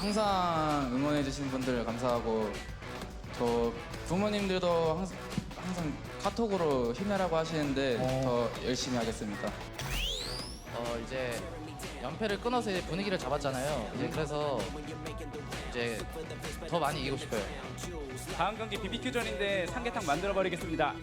항상 응원해주신 분들 감사하고 저 부모님들도 항상 카톡으로 힘내라고 하시는데 더 열심히 하겠습니다. 이제 연패를 끊어서 이제 분위기를 잡았잖아요. 이제 그래서 이제 더 많이 이기고 싶어요. 다음 경기 BBQ전인데 삼계탕 만들어버리겠습니다.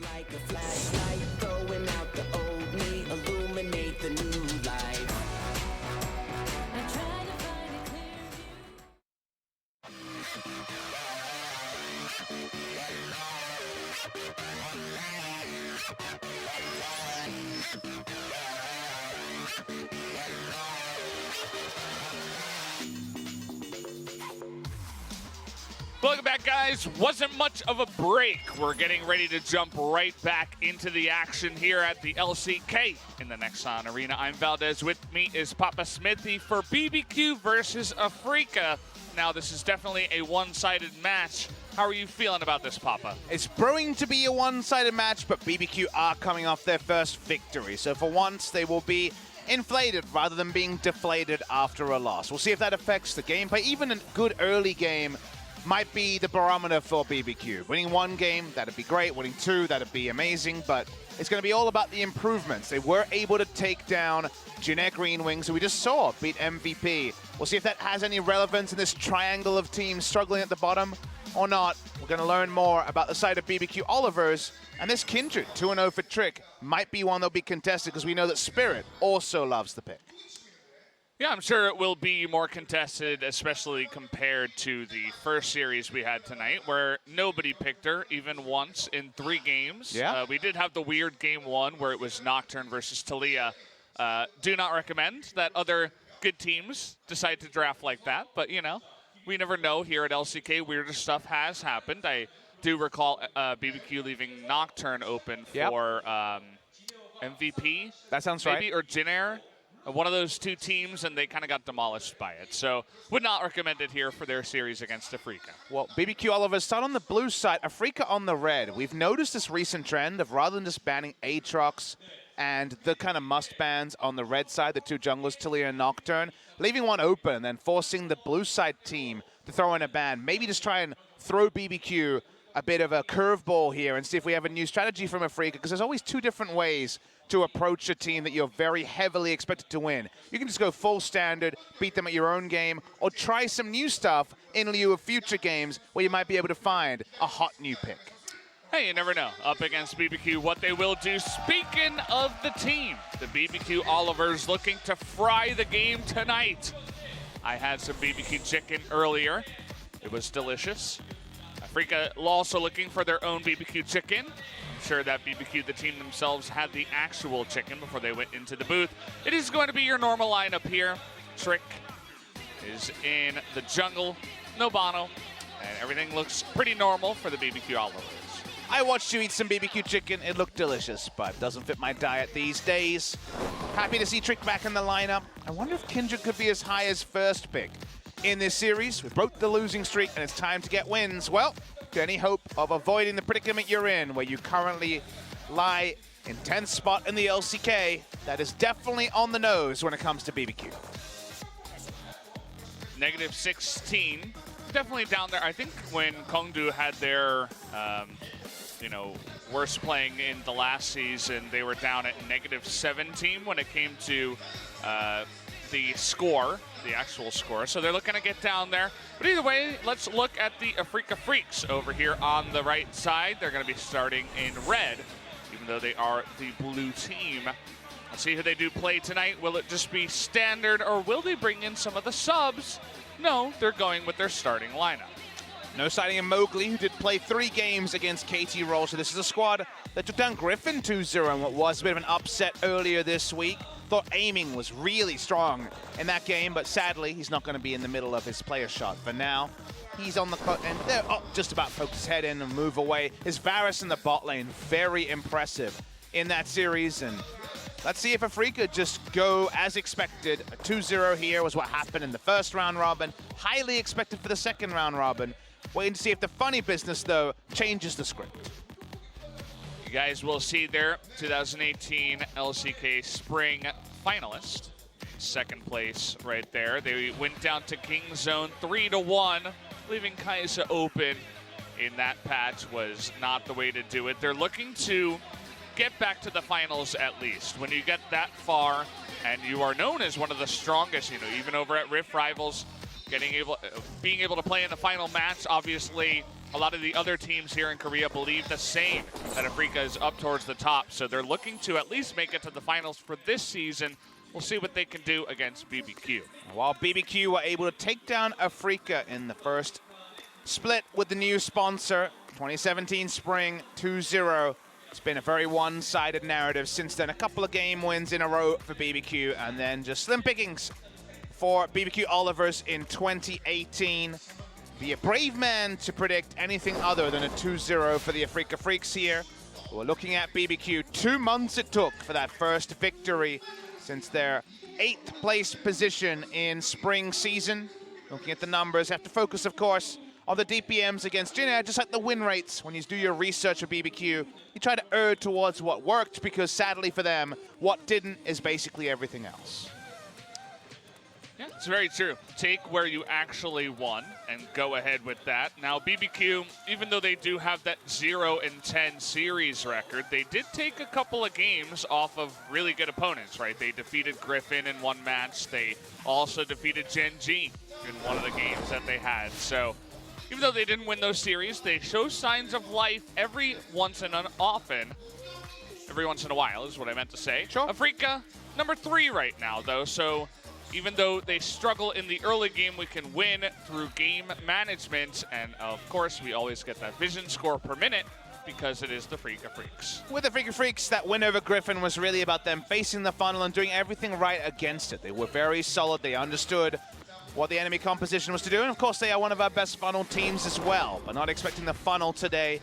Welcome back, guys. Wasn't much of a break. We're getting ready to jump right back into the action here at the LCK in the Nexon Arena. I'm Valdez. With me is Papa Smithy for BBQ versus Afreeca. Now, this is definitely a one-sided match. How are you feeling about this, Papa? It's brewing to be a one-sided match, but BBQ are coming off their first victory. So for once, they will be inflated rather than being deflated after a loss. We'll see if that affects the gameplay. Even a good early game might be the barometer for BBQ. Winning one game, that'd be great. Winning two, that'd be amazing. But it's going to be all about the improvements. They were able to take down Janae Green Wings, who we just saw beat MVP. We'll see if that has any relevance in this triangle of teams struggling at the bottom or not. We're going to learn more about the side of BBQ Olivers. And this Kindred 2-0 for Trick might be one that'll be contested because we know that Spirit also loves the pick. Yeah, I'm sure it will be more contested, especially compared to the first series we had tonight, where nobody picked her even once in 3 games. Yeah. We did have the weird game 1 where it was Nocturne versus Talia. Do not recommend that other good teams decide to draft like that, but you know, we never know here at LCK. Weirder stuff has happened. I do recall BBQ leaving Nocturne open for MVP. That sounds maybe, right. Or Jinair. One of those 2 teams, and they kind of got demolished by it. So would not recommend it here for their series against Afreeca. Well, BBQ Oliver start on the blue side, Afreeca on the red. We've noticed this recent trend of rather than just banning Aatrox and the kind of must bans on the red side, the 2 junglers, Talia and Nocturne, leaving one open and then forcing the blue side team to throw in a ban. Maybe just try and throw BBQ a bit of a curveball here and see if we have a new strategy from Afreeca, because there's always 2 different ways to approach a team that you're very heavily expected to win. You can just go full standard, beat them at your own game, or try some new stuff in lieu of future games where you might be able to find a hot new pick. Hey, you never know. Up against BBQ, what they will do. Speaking of the team, the BBQ Olivers looking to fry the game tonight. I had some BBQ chicken earlier. It was delicious. Afreeca also looking for their own BBQ chicken. I'm sure that BBQ, the team themselves, had the actual chicken before they went into the booth. It is going to be your normal lineup here. Trick is in the jungle, no Bono, and everything looks pretty normal for the BBQ Olivers. I watched you eat some BBQ chicken. It looked delicious, but doesn't fit my diet these days. Happy to see Trick back in the lineup. I wonder if Kindred could be as high as first pick in this series. We broke the losing streak, and it's time to get wins. Well, any hope of avoiding the predicament you're in, where you currently lie in 10th spot in the LCK, that is definitely on the nose when it comes to BBQ. Negative 16, definitely down there. I think when Kongdu had their, worst playing in the last season, they were down at negative 17 when it came to the score, the actual score. So they're looking to get down there. But either way, let's look at the Afreeca Freecs over here on the right side. They're going to be starting in red, even though they are the blue team. Let's see who they do play tonight. Will it just be standard, or will they bring in some of the subs? No, they're going with their starting lineup. No signing of Mowgli, who did play 3 games against KT Roll. So this is a squad that took down Griffin 2-0 in what was a bit of an upset earlier this week. Thought aiming was really strong in that game, but sadly, he's not going to be in the middle of his player shot. For now, he's on the clock, and they're just about to poke his head in and move away. His Varus in the bot lane, very impressive in that series. And let's see if Afreeca just go as expected. A 2-0 here was what happened in the first round robin. Highly expected for the second round robin. Waiting to see if the funny business, though, changes the script. You guys will see their 2018 LCK Spring finalist. second place right there. They went down to King Zone 3-1, leaving Kai'Sa open in that patch was not the way to do it. They're looking to get back to the finals at least. When you get that far and you are known as one of the strongest, you know, even over at Rift Rivals, being able to play in the final match, obviously a lot of the other teams here in Korea believe the same, that Afreeca is up towards the top. So they're looking to at least make it to the finals for this season. We'll see what they can do against BBQ. While BBQ were able to take down Afreeca in the first split with the new sponsor, 2017 Spring 2-0. It's been a very one-sided narrative since then. A couple of game wins in a row for BBQ, and then just slim pickings for BBQ Olivers in 2018. Be a brave man to predict anything other than a 2-0 for the Afreeca Freecs here. We're looking at BBQ. 2 months it took for that first victory since their 8th place position in spring season. Looking at the numbers, have to focus, of course, on the DPMs against Jin Air, just like the win rates. When you do your research of BBQ, you try to err towards what worked, because sadly for them, what didn't is basically everything else. Yeah, it's very true. Take where you actually won and go ahead with that. Now, BBQ, even though they do have that 0-10 series record, they did take a couple of games off of really good opponents, right? They defeated Griffin in one match. They also defeated Gen G in one of the games that they had. So even though they didn't win those series, they show signs of life every once in a while is what I meant to say. Sure. Afreeca, number 3 right now, though, so even though they struggle in the early game, we can win through game management. And of course, we always get that vision score per minute because it is the Afreeca Freecs. With the Afreeca Freecs, that win over Griffin was really about them facing the funnel and doing everything right against it. They were very solid. They understood what the enemy composition was to do. And of course, they are one of our best funnel teams as well. But not expecting the funnel today.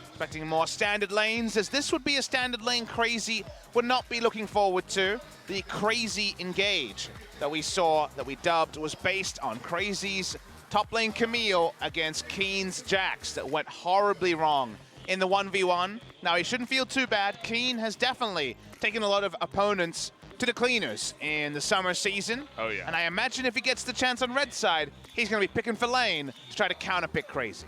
Expecting more standard lanes, as this would be a standard lane Crazy would not be looking forward to. The Crazy Engage that we saw, that we dubbed, was based on Crazy's top lane Camille against Keen's Jax that went horribly wrong in the 1v1. Now, he shouldn't feel too bad. Keen has definitely taken a lot of opponents to the cleaners in the summer season. Oh, yeah. And I imagine if he gets the chance on red side, he's going to be picking for lane to try to counterpick Crazy.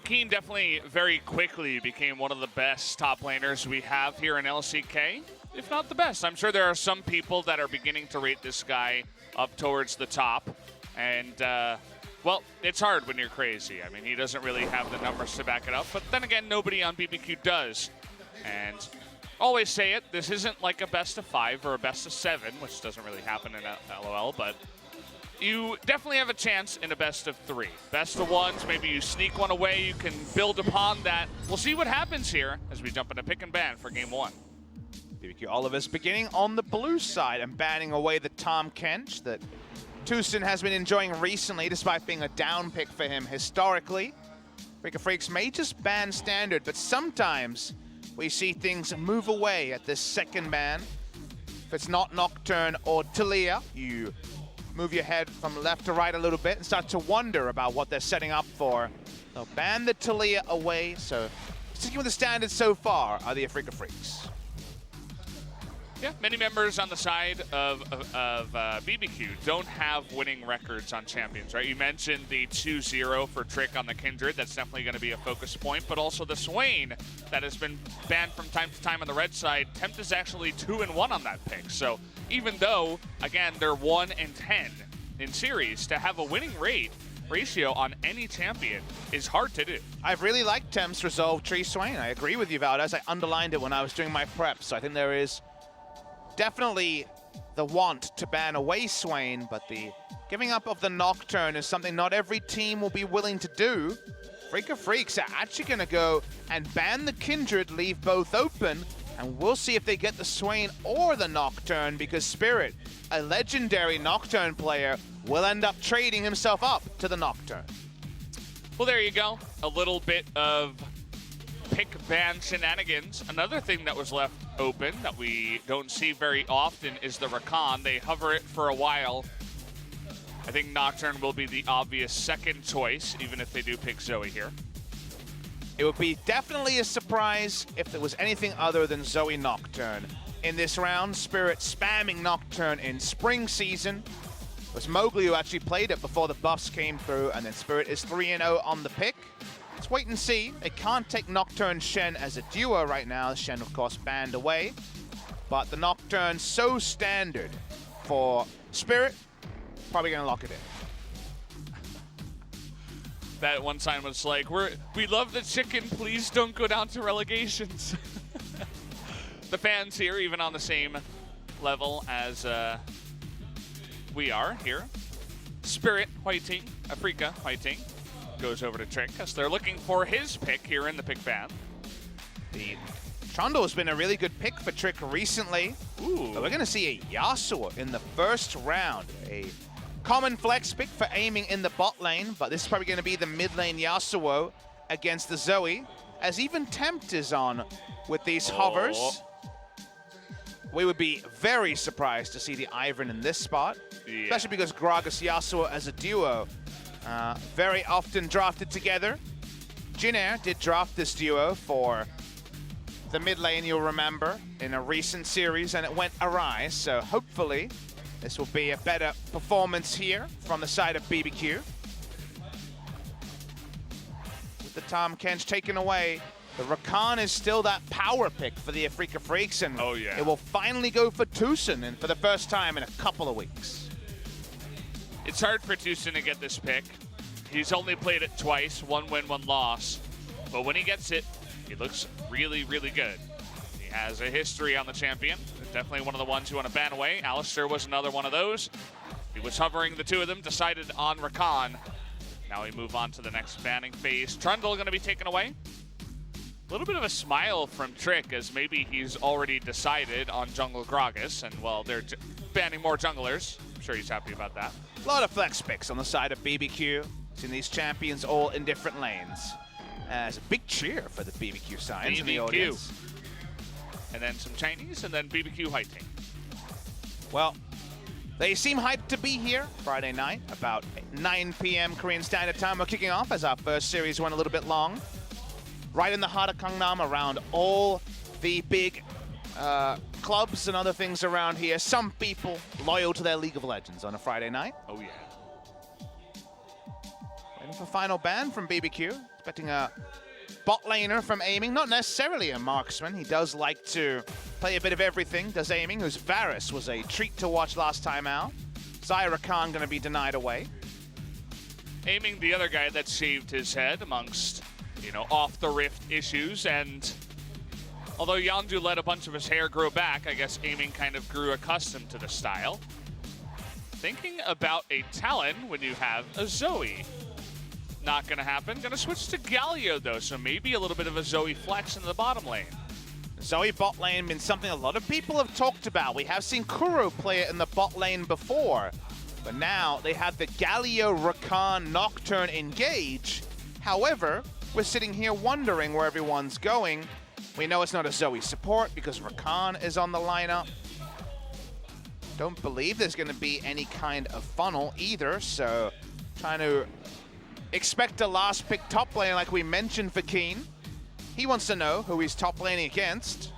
Keen definitely very quickly became one of the best top laners we have here in LCK, if not the best. I'm sure there are some people that are beginning to rate this guy up towards the top. And, well, it's hard when you're Crazy. I mean, he doesn't really have the numbers to back it up. But then again, nobody on BBQ does. And always say it, this isn't like a best of 5 or a best of 7, which doesn't really happen in LOL, but you definitely have a chance in a best of 3. Best of 1s, maybe you sneak one away, you can build upon that. We'll see what happens here as we jump into pick and ban for game 1. BBQ Olivers beginning on the blue side and banning away the Tom Kench that Tucson has been enjoying recently, despite being a down pick for him historically. Afreeca Freecs may just ban standard, but sometimes we see things move away at this second ban. If it's not Nocturne or Talia, you move your head from left to right a little bit and start to wonder about what they're setting up for. They'll ban the Talia away, so sticking with the standards so far are the Afreeca Freecs. Yeah, many members on the side of BBQ don't have winning records on champions, right? You mentioned the 2-0 for Trick on the Kindred. That's definitely going to be a focus point, but also the Swain that has been banned from time to time on the red side. Tempt is actually 2-1 on that pick. So even though, again, they're 1-10 in series, to have a winning ratio on any champion is hard to do. I've really liked Tempt's Resolve Tree Swain. I agree with you, Valdez. I underlined it when I was doing my prep, so I think there is definitely the want to ban away Swain, but the giving up of the Nocturne is something not every team will be willing to do. Afreeca Freecs are actually going to go and ban the Kindred, leave both open, and we'll see if they get the Swain or the Nocturne, because Spirit, a legendary Nocturne player, will end up trading himself up to the Nocturne. Well, there you go. A little bit of pick ban shenanigans. Another thing that was left open that we don't see very often is the Rakan. They hover it for a while. I think Nocturne will be the obvious second choice, even if they do pick Zoe here. It would be definitely a surprise if there was anything other than Zoe Nocturne. in this round. Spirit spamming Nocturne in spring season. It was Mowgli who actually played it before the buffs came through, and then Spirit is 3-0 on the pick. Let's wait and see. They can't take Nocturne Shen as a duo right now. Shen, of course, banned away. But the Nocturne's so standard for Spirit, probably going to lock it in. That one time was like, we love the chicken, please don't go down to relegations. The fans here, even on the same level as we are here. Spirit Whiting, Afreeca Whiting, goes over to Trick as they're looking for his pick here in the pick ban. The Trundle has been a really good pick for Trick recently. Ooh. But we're going to see a Yasuo in the first round. A common flex pick for aiming in the bot lane, but this is probably going to be the mid lane Yasuo against the Zoe, as even Tempt is on with these hovers. We would be very surprised to see the Ivern in this spot, especially because Gragas Yasuo as a duo very often drafted together. Jinair did draft this duo for the mid lane, you'll remember, in a recent series, and it went awry, so hopefully this will be a better performance here from the side of BBQ. With the Tahm Kench taken away, the Rakan is still that power pick for the Afreeca Freecs, and it will finally go for Tucson, and for the first time in a couple of weeks. It's hard for Tucson to get this pick. He's only played it twice, 1 win, 1 loss. But when he gets it, he looks really, really good. He has a history on the champion. Definitely one of the ones you want to ban away. Alistair was another one of those. He was hovering the two of them, decided on Rakan. Now we move on to the next banning phase. Trundle going to be taken away. A little bit of a smile from Trick, as maybe he's already decided on Jungle Gragas, and well, they're banning more junglers. I'm sure he's happy about that. A lot of flex picks on the side of BBQ. Seeing these champions all in different lanes. As a big cheer for the BBQ signs in the audience. And then some Chinese, and then BBQ Whiting. Well, they seem hyped to be here Friday night, about 9 p.m. Korean Standard Time. We're kicking off as our first series went a little bit long. Right in the heart of Gangnam, around all the big clubs and other things around here. Some people loyal to their League of Legends on a Friday night. Oh, yeah. Waiting for final ban from BBQ. Expecting a bot laner from aiming, not necessarily a marksman. He does like to play a bit of everything, does aiming, whose Varus was a treat to watch last time out. Zyra Khan going to be denied away. Aiming, the other guy that shaved his head amongst, you know, off the rift issues, and although Yandu let a bunch of his hair grow back, I guess aiming kind of grew accustomed to the style. Thinking about a Talon when you have a Zoe. Not going to happen. Going to switch to Galio, though, so maybe a little bit of a Zoe flex into the bottom lane. Zoe bot lane been something a lot of people have talked about. We have seen Kuro play it in the bot lane before, but now they have the Galio Rakan Nocturne engage. However, we're sitting here wondering where everyone's going. We know it's not a Zoe support because Rakan is on the lineup. Don't believe there's going to be any kind of funnel either, so trying to expect a last pick top lane like we mentioned for Keen. He wants to know who he's top laning against.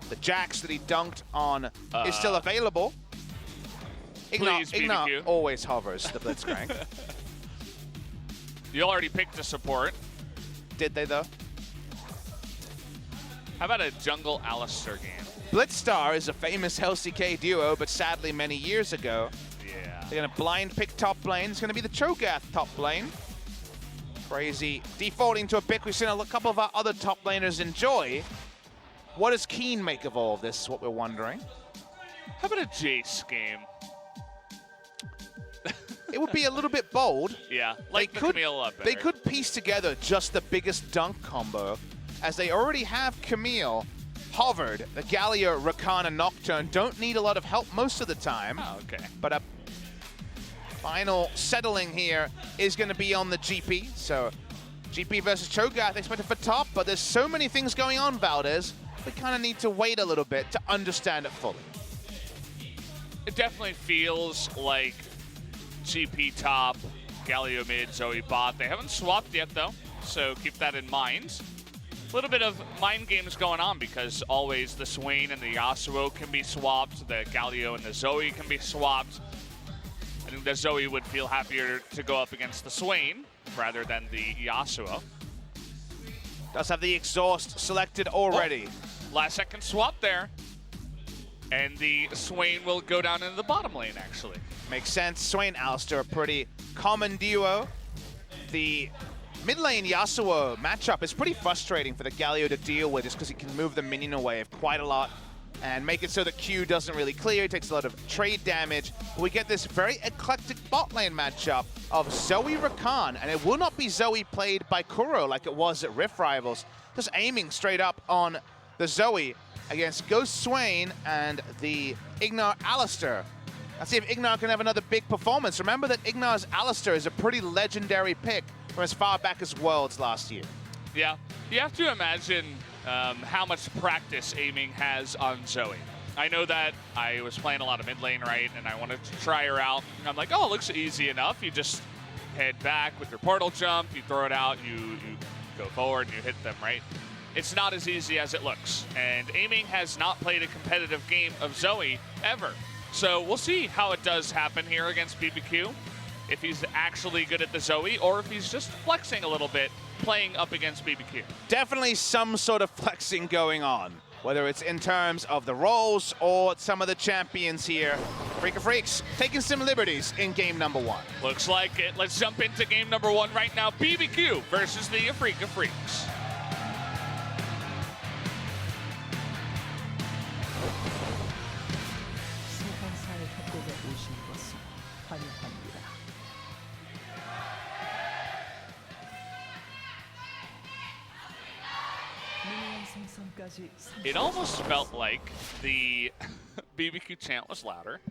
The Jax that he dunked on is still available. Ignat always hovers the Blitzcrank. You already picked a support. Did they, though? How about a jungle Alistair game? Blitzstar is a famous LCK duo, but sadly many years ago. Yeah. They're going to blind pick top lane. It's going to be the Cho'Gath top lane. Crazy. Defaulting to a pick we've seen a couple of our other top laners enjoy. What does Keen make of all of this is what we're wondering. How about a Jace game? It would be a little bit bold. Yeah, like the Camille a lot better. They could piece together just the biggest dunk combo, as they already have Camille hovered. The Galio, Rakan, and Nocturne don't need a lot of help most of the time. Oh, okay. But a final settling here is going to be on the GP. So GP versus Cho'Gath expected for top, but there's so many things going on, Valdez. We kind of need to wait a little bit to understand it fully. It definitely feels like GP top, Galio mid, Zoe bot. They haven't swapped yet, though, so keep that in mind. little bit of mind games going on because always the Swain and the Yasuo can be swapped, the Galio and the Zoe can be swapped. I think the Zoe would feel happier to go up against the Swain rather than the Yasuo. Does have the exhaust selected already. Oh, last second swap there. And the Swain will go down into the bottom lane, actually. Makes sense. Swain Alistar, a pretty common duo. The mid lane Yasuo matchup is pretty frustrating for the Galio to deal with just because he can move the minion away quite a lot and make it so that Q doesn't really clear. It takes a lot of trade damage. We get this very eclectic bot lane matchup of Zoe Rakan, and it will not be Zoe played by Kuro like it was at Rift Rivals, just aiming straight up on the Zoe against Ghost Swain and the Ignar Alistar. Let's see if Ignar can have another big performance. Remember that Ignar's Alistar is a pretty legendary pick from as far back as Worlds last year. Yeah, you have to imagine how much practice aiming has on Zoe. I know that I was playing a lot of mid lane, right, and I wanted to try her out. And I'm like, oh, it looks easy enough. You just head back with your portal jump, you throw it out, you go forward, and you hit them, right? It's not as easy as it looks. And aiming has not played a competitive game of Zoe ever. So we'll see how it does happen here against BBQ. If he's actually good at the Zoe, or if he's just flexing a little bit playing up against BBQ. Definitely some sort of flexing going on, whether it's in terms of the roles or some of the champions here. Afreeca Freecs taking some liberties in game number 1. Looks like it. Let's jump into game number 1 right now. BBQ versus the Afreeca Freecs. 소환사의 협곡에 오신 것을 환영합니다. 미니언 생성까지 It almost felt like the BBQ chant was louder.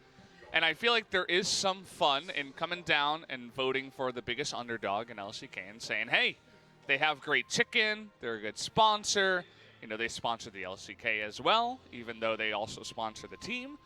And I feel like there is some fun in coming down and voting for the biggest underdog in LCK and saying, hey, they have great chicken, they're a good sponsor. You know, they sponsor the LCK as well, even though they also sponsor the team.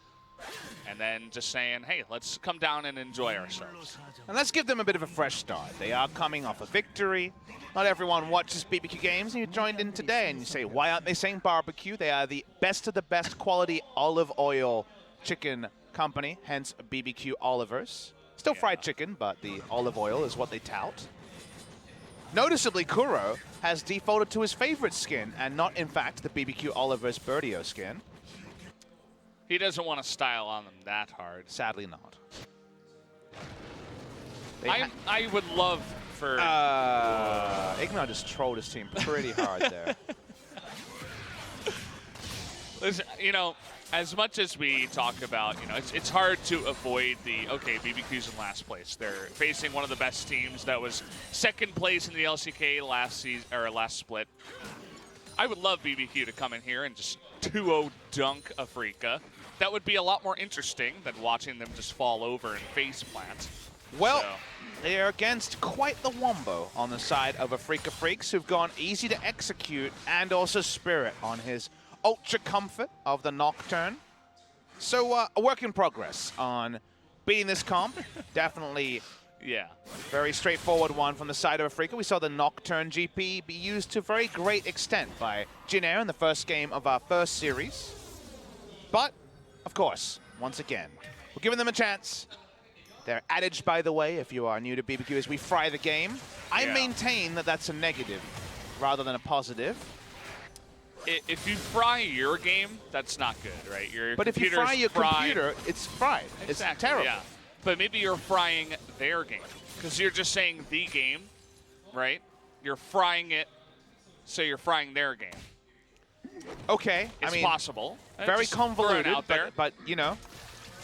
And then just saying, hey, let's come down and enjoy ourselves. And let's give them a bit of a fresh start. They are coming off a victory. Not everyone watches BBQ games, and you joined in today and you say, why aren't they saying barbecue? They are the best of the best quality olive oil chicken company, hence BBQ Olivers. Still fried chicken, but the olive oil is what they tout. Noticeably, Kuro has defaulted to his favorite skin, and not, in fact, the BBQ Oliver's Birdio skin. He doesn't want to style on them that hard. Sadly not. I would love for... Ignar just trolled his team pretty hard there. Listen, you know, as much as we talk about, you know, it's hard to avoid the, okay, BBQ's in last place. They're facing one of the best teams that was second place in the LCK last season, or last split. I would love BBQ to come in here and just 2-0 dunk Afreeca. That would be a lot more interesting than watching them just fall over and face plant. Well, they are against quite the wombo on the side of Afreeca Freecs, who've gone easy to execute and also Spirit on his ultra comfort of the Nocturne. So a work in progress on beating this comp. Definitely very straightforward one from the side of Afreeca. We saw the Nocturne GP be used to very great extent by Jinair in the first game of our first series. But, of course, once again, we're giving them a chance. Their adage, by the way, if you are new to BBQ, is we fry the game. I maintain that that's a negative rather than a positive. If you fry your game, that's not good, right? But if you fry your computer, it's fried. Exactly, it's terrible. Yeah. But maybe you're frying their game because you're just saying the game, right? You're frying it, so you're frying their game. Okay, it's possible. Very just convoluted, out there. But you know,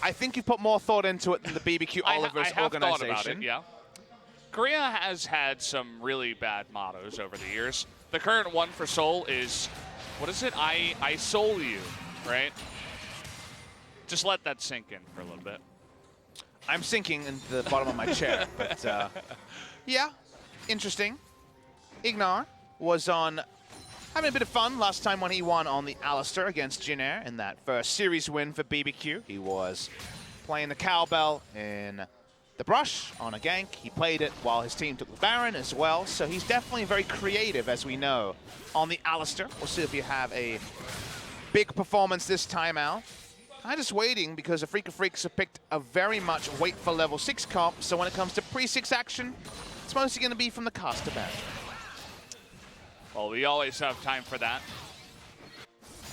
I think you put more thought into it than the BBQ Oliver's I have organization. Thought about it, yeah. Korea has had some really bad mottos over the years. The current one for Seoul is, what is it? I soul you, right? Just let that sink in for a little bit. I'm sinking into the bottom of my chair, but yeah, interesting. Ignar was on having a bit of fun last time when he won on the Alistar against Jinair in that first series win for BBQ. He was playing the cowbell in the brush on a gank. He played it while his team took the Baron as well, so he's definitely very creative, as we know, on the Alistar. We'll see if you have a big performance this time out. I'm just waiting because Afreeca Freecs have picked a very much wait for level 6 comp, so when it comes to pre-6 action, it's mostly going to be from the caster bench. Well, we always have time for that.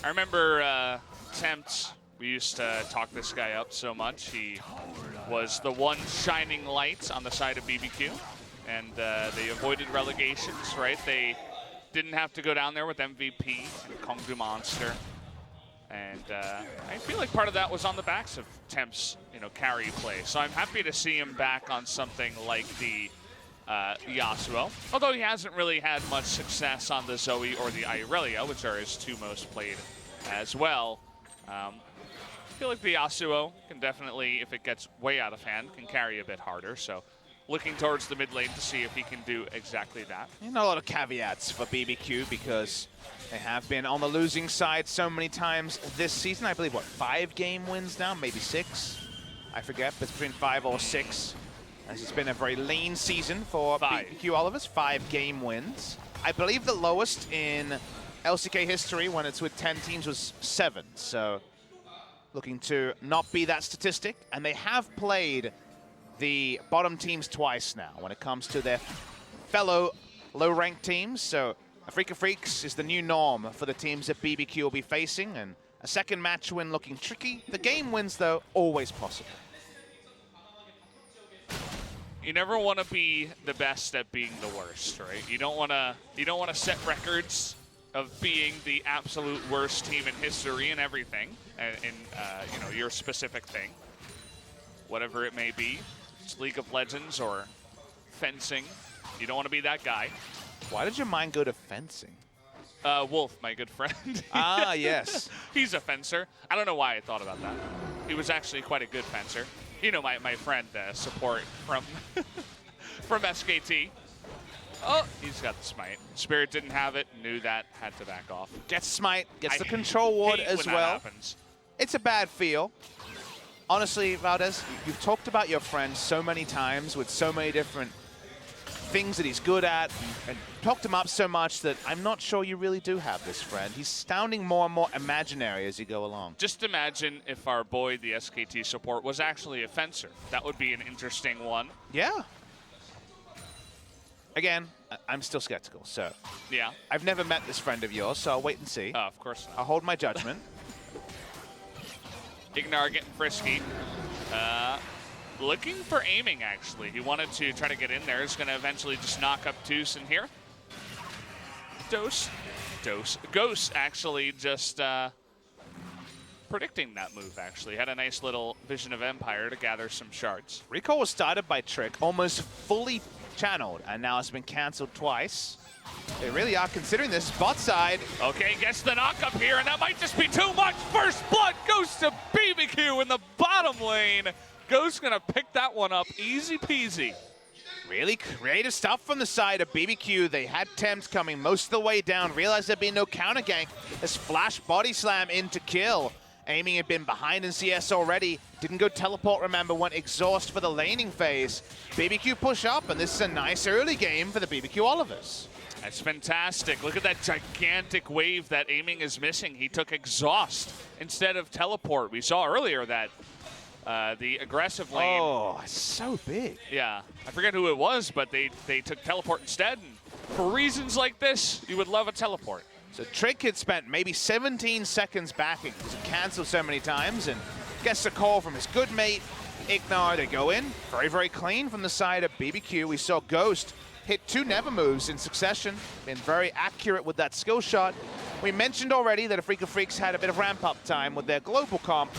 I remember Tempt, we used to talk this guy up so much. He was the one shining light on the side of BBQ, and they avoided relegations, right? They didn't have to go down there with MVP and Kongdu Monster. And I feel like part of that was on the backs of Temp's, carry play. So I'm happy to see him back on something like the Yasuo. Although he hasn't really had much success on the Zoe or the Irelia, which are his two most played as well. I feel like the Yasuo can definitely, if it gets way out of hand, can carry a bit harder. So looking towards the mid lane to see if he can do exactly that. Not a lot of caveats for BBQ because they have been on the losing side so many times this season. I believe, what, 5 game wins now? Maybe 6? I forget, but it's between 5 or 6. As it's been a very lean season for BBQ Olivers. 5 game wins. I believe the lowest in LCK history when it's with 10 teams was 7. So looking to not be that statistic. And they have played the bottom teams twice now when it comes to their fellow low-ranked teams. So Afreeca Freecs is the new norm for the teams that BBQ will be facing, and a second match win looking tricky. The game wins, though, always possible. You never want to be the best at being the worst, right? You don't want to set records of being the absolute worst team in history and everything, in your specific thing, whatever it may be. It's League of Legends or fencing. You don't want to be that guy. Why did your mind go to fencing? Wolf, my good friend. Ah, yes. He's a fencer. I don't know why I thought about that. He was actually quite a good fencer. My friend, support from from SKT. Oh, he's got the smite. Spirit didn't have it, knew that, had to back off. Gets smite, gets the control ward as well. It's a bad feel. Honestly, Valdez, you've talked about your friend so many times with so many different things that he's good at, and talked him up so much that I'm not sure you really do have this friend. He's sounding more and more imaginary as you go along. Just imagine if our boy, the SKT support, was actually a fencer. That would be an interesting one. Yeah. Again, I'm still skeptical, so. Yeah. I've never met this friend of yours, so I'll wait and see. Of course not. I'll hold my judgment. Ignar getting frisky. Looking for aiming, actually. He wanted to try to get in there. He's going to eventually just knock up Deuce in here. Ghost, actually, just predicting that move, actually. Had a nice little Vision of Empire to gather some shards. Recall was started by Trick, almost fully channeled, and now it's been canceled twice. They really are considering this bot side. Okay, gets the knock up here, and that might just be too much. First blood goes to BBQ in the bottom lane. Ghost gonna pick that one up, easy peasy. Really creative stuff from the side of BBQ. They had Tempt coming most of the way down, realized there'd be no counter gank. This flash body slam in to kill. Aiming had been behind in CS already. Didn't go teleport, remember, went exhaust for the laning phase. BBQ push up, and this is a nice early game for the BBQ Olivers. That's fantastic. Look at that gigantic wave that aiming is missing. He took exhaust instead of teleport. We saw earlier that the aggressive lane. Oh, it's so big. Yeah, I forget who it was, but they took teleport instead. And for reasons like this, you would love a teleport. So Trick had spent maybe 17 seconds backing because he canceled so many times, and gets a call from his good mate, Ignar, to go in. Very, very clean from the side of BBQ. We saw Ghost hit 2 Never moves in succession. Been very accurate with that skill shot. We mentioned already that Afreeca Freecs had a bit of ramp-up time with their global comp.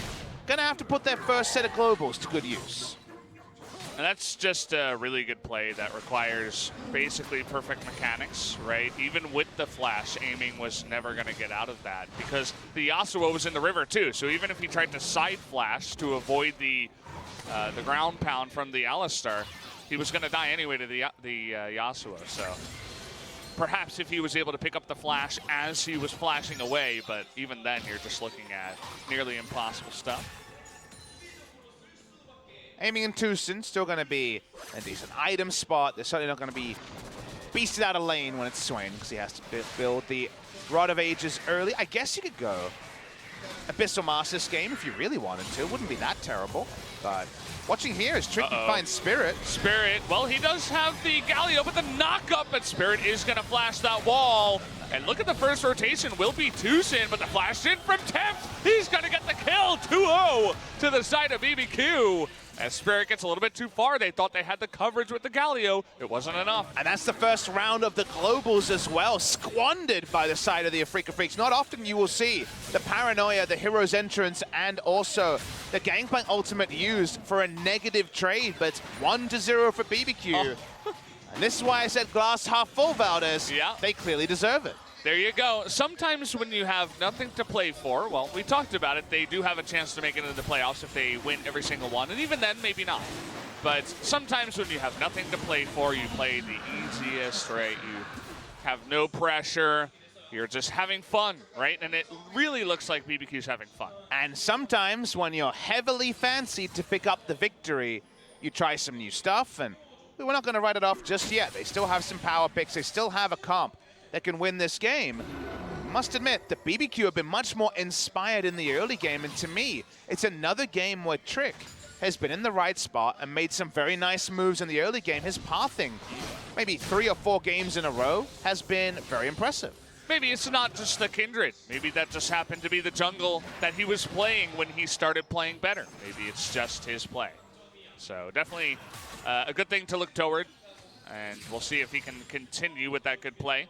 Gonna have to put their first set of globals to good use. And that's just a really good play that requires basically perfect mechanics, right? Even with the flash, aiming was never going to get out of that because the Yasuo was in the river too. So even if he tried to side flash to avoid the ground pound from the Alistar, he was going to die anyway to the Yasuo. So perhaps if he was able to pick up the flash as he was flashing away, but even then you're just looking at nearly impossible stuff. Aiming in Tucson, still going to be a decent item spot. They're certainly not going to be beasted out of lane when it's Swain, because he has to build the Rod of Ages early. I guess you could go Abyssal Master this game if you really wanted to. Wouldn't be that terrible. But watching here is Tricky finds Spirit. Spirit, well, he does have the Galio, but the knock-up, but Spirit is going to flash that wall. And look at the first rotation, will be Tucson, but the flash in from Tempt. He's going to get the kill, 2-0 to the side of BBQ. As Spirit gets a little bit too far, they thought they had the coverage with the Galio. It wasn't enough. And that's the first round of the Globals as well, squandered by the side of the Afreeca Freecs. Not often you will see the Paranoia, the Hero's Entrance, and also the Gangplank Ultimate used for a negative trade, but it's 1-0 for BBQ. And this is why I said glass half full, Valdez. Yeah. They clearly deserve it. There you go. Sometimes when you have nothing to play for, well, we talked about it, they do have a chance to make it into the playoffs if they win every single one, and even then, maybe not. But sometimes when you have nothing to play for, you play the easiest, right? You have no pressure. You're just having fun, right? And it really looks like BBQ's having fun. And sometimes when you're heavily fancied to pick up the victory, you try some new stuff, and we're not going to write it off just yet. They still have some power picks. They still have a comp that can win this game. Must admit, the BBQ have been much more inspired in the early game, and to me, it's another game where Trick has been in the right spot and made some very nice moves in the early game. His pathing, maybe 3 or 4 games in a row, has been very impressive. Maybe it's not just the Kindred. Maybe that just happened to be the jungle that he was playing when he started playing better. Maybe it's just his play. So definitely a good thing to look toward, and we'll see if he can continue with that good play.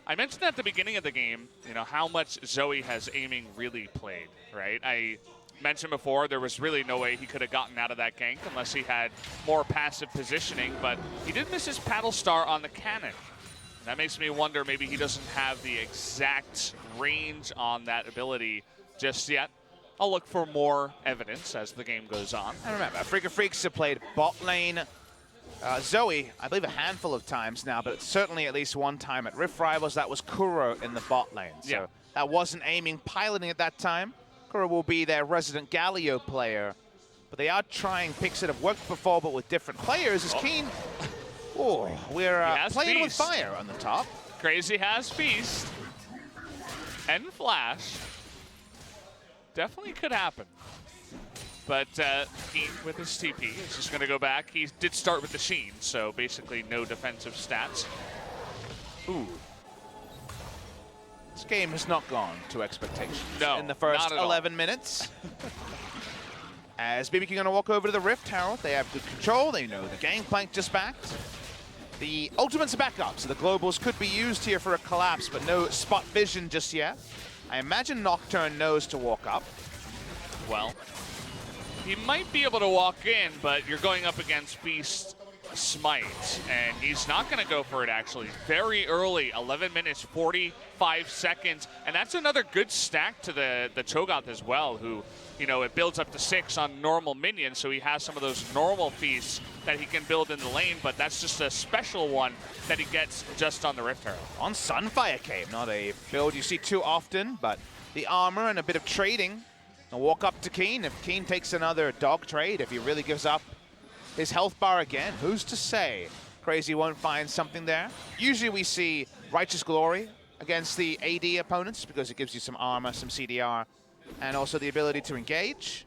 I mentioned at the beginning of the game, you know, how much Zoe has aiming really played, right? I mentioned before there was really no way he could have gotten out of that gank unless he had more passive positioning, but he did miss his paddle star on the cannon. And that makes me wonder maybe he doesn't have the exact range on that ability just yet. I'll look for more evidence as the game goes on. And remember, Afreeca Freecs have played bot lane Zoe, I believe a handful of times now, but certainly at least one time at Rift Rivals, that was Kuro in the bot lane. So yeah. That wasn't aiming piloting at that time. Kuro will be their resident Galio player, but they are trying picks that have worked before, but with different players. Is Keen? Oh, we're playing with fire on the top. Crazy has Feast and Flash. Definitely could happen. But Keen with his TP is just going to go back. He did start with the Sheen, so basically no defensive stats. Ooh. This game has not gone to expectations No, in the first not at all. 11 minutes. As BBQ going to walk over to the Rift Herald, they have good control. They know the Gangplank just backed. The ultimates are back up, so the globals could be used here for a collapse, but no spot vision just yet. I imagine Nocturne knows to walk up. Well, he might be able to walk in, but you're going up against Feast Smite, and he's not going to go for it, actually. Very early, 11 minutes, 45 seconds, and that's another good stack to the Cho'Gath as well, who, you know, it builds up to 6 on normal minions, so he has some of those normal feasts that he can build in the lane, but that's just a special one that he gets just on the Rift Herald. On Sunfire Cave, not a build you see too often, but the armor and a bit of trading. And walk up to Keen. If Keen takes another dog trade, if he really gives up his health bar again, who's to say Crazy won't find something there? Usually we see Righteous Glory against the AD opponents because it gives you some armor, some CDR, and also the ability to engage.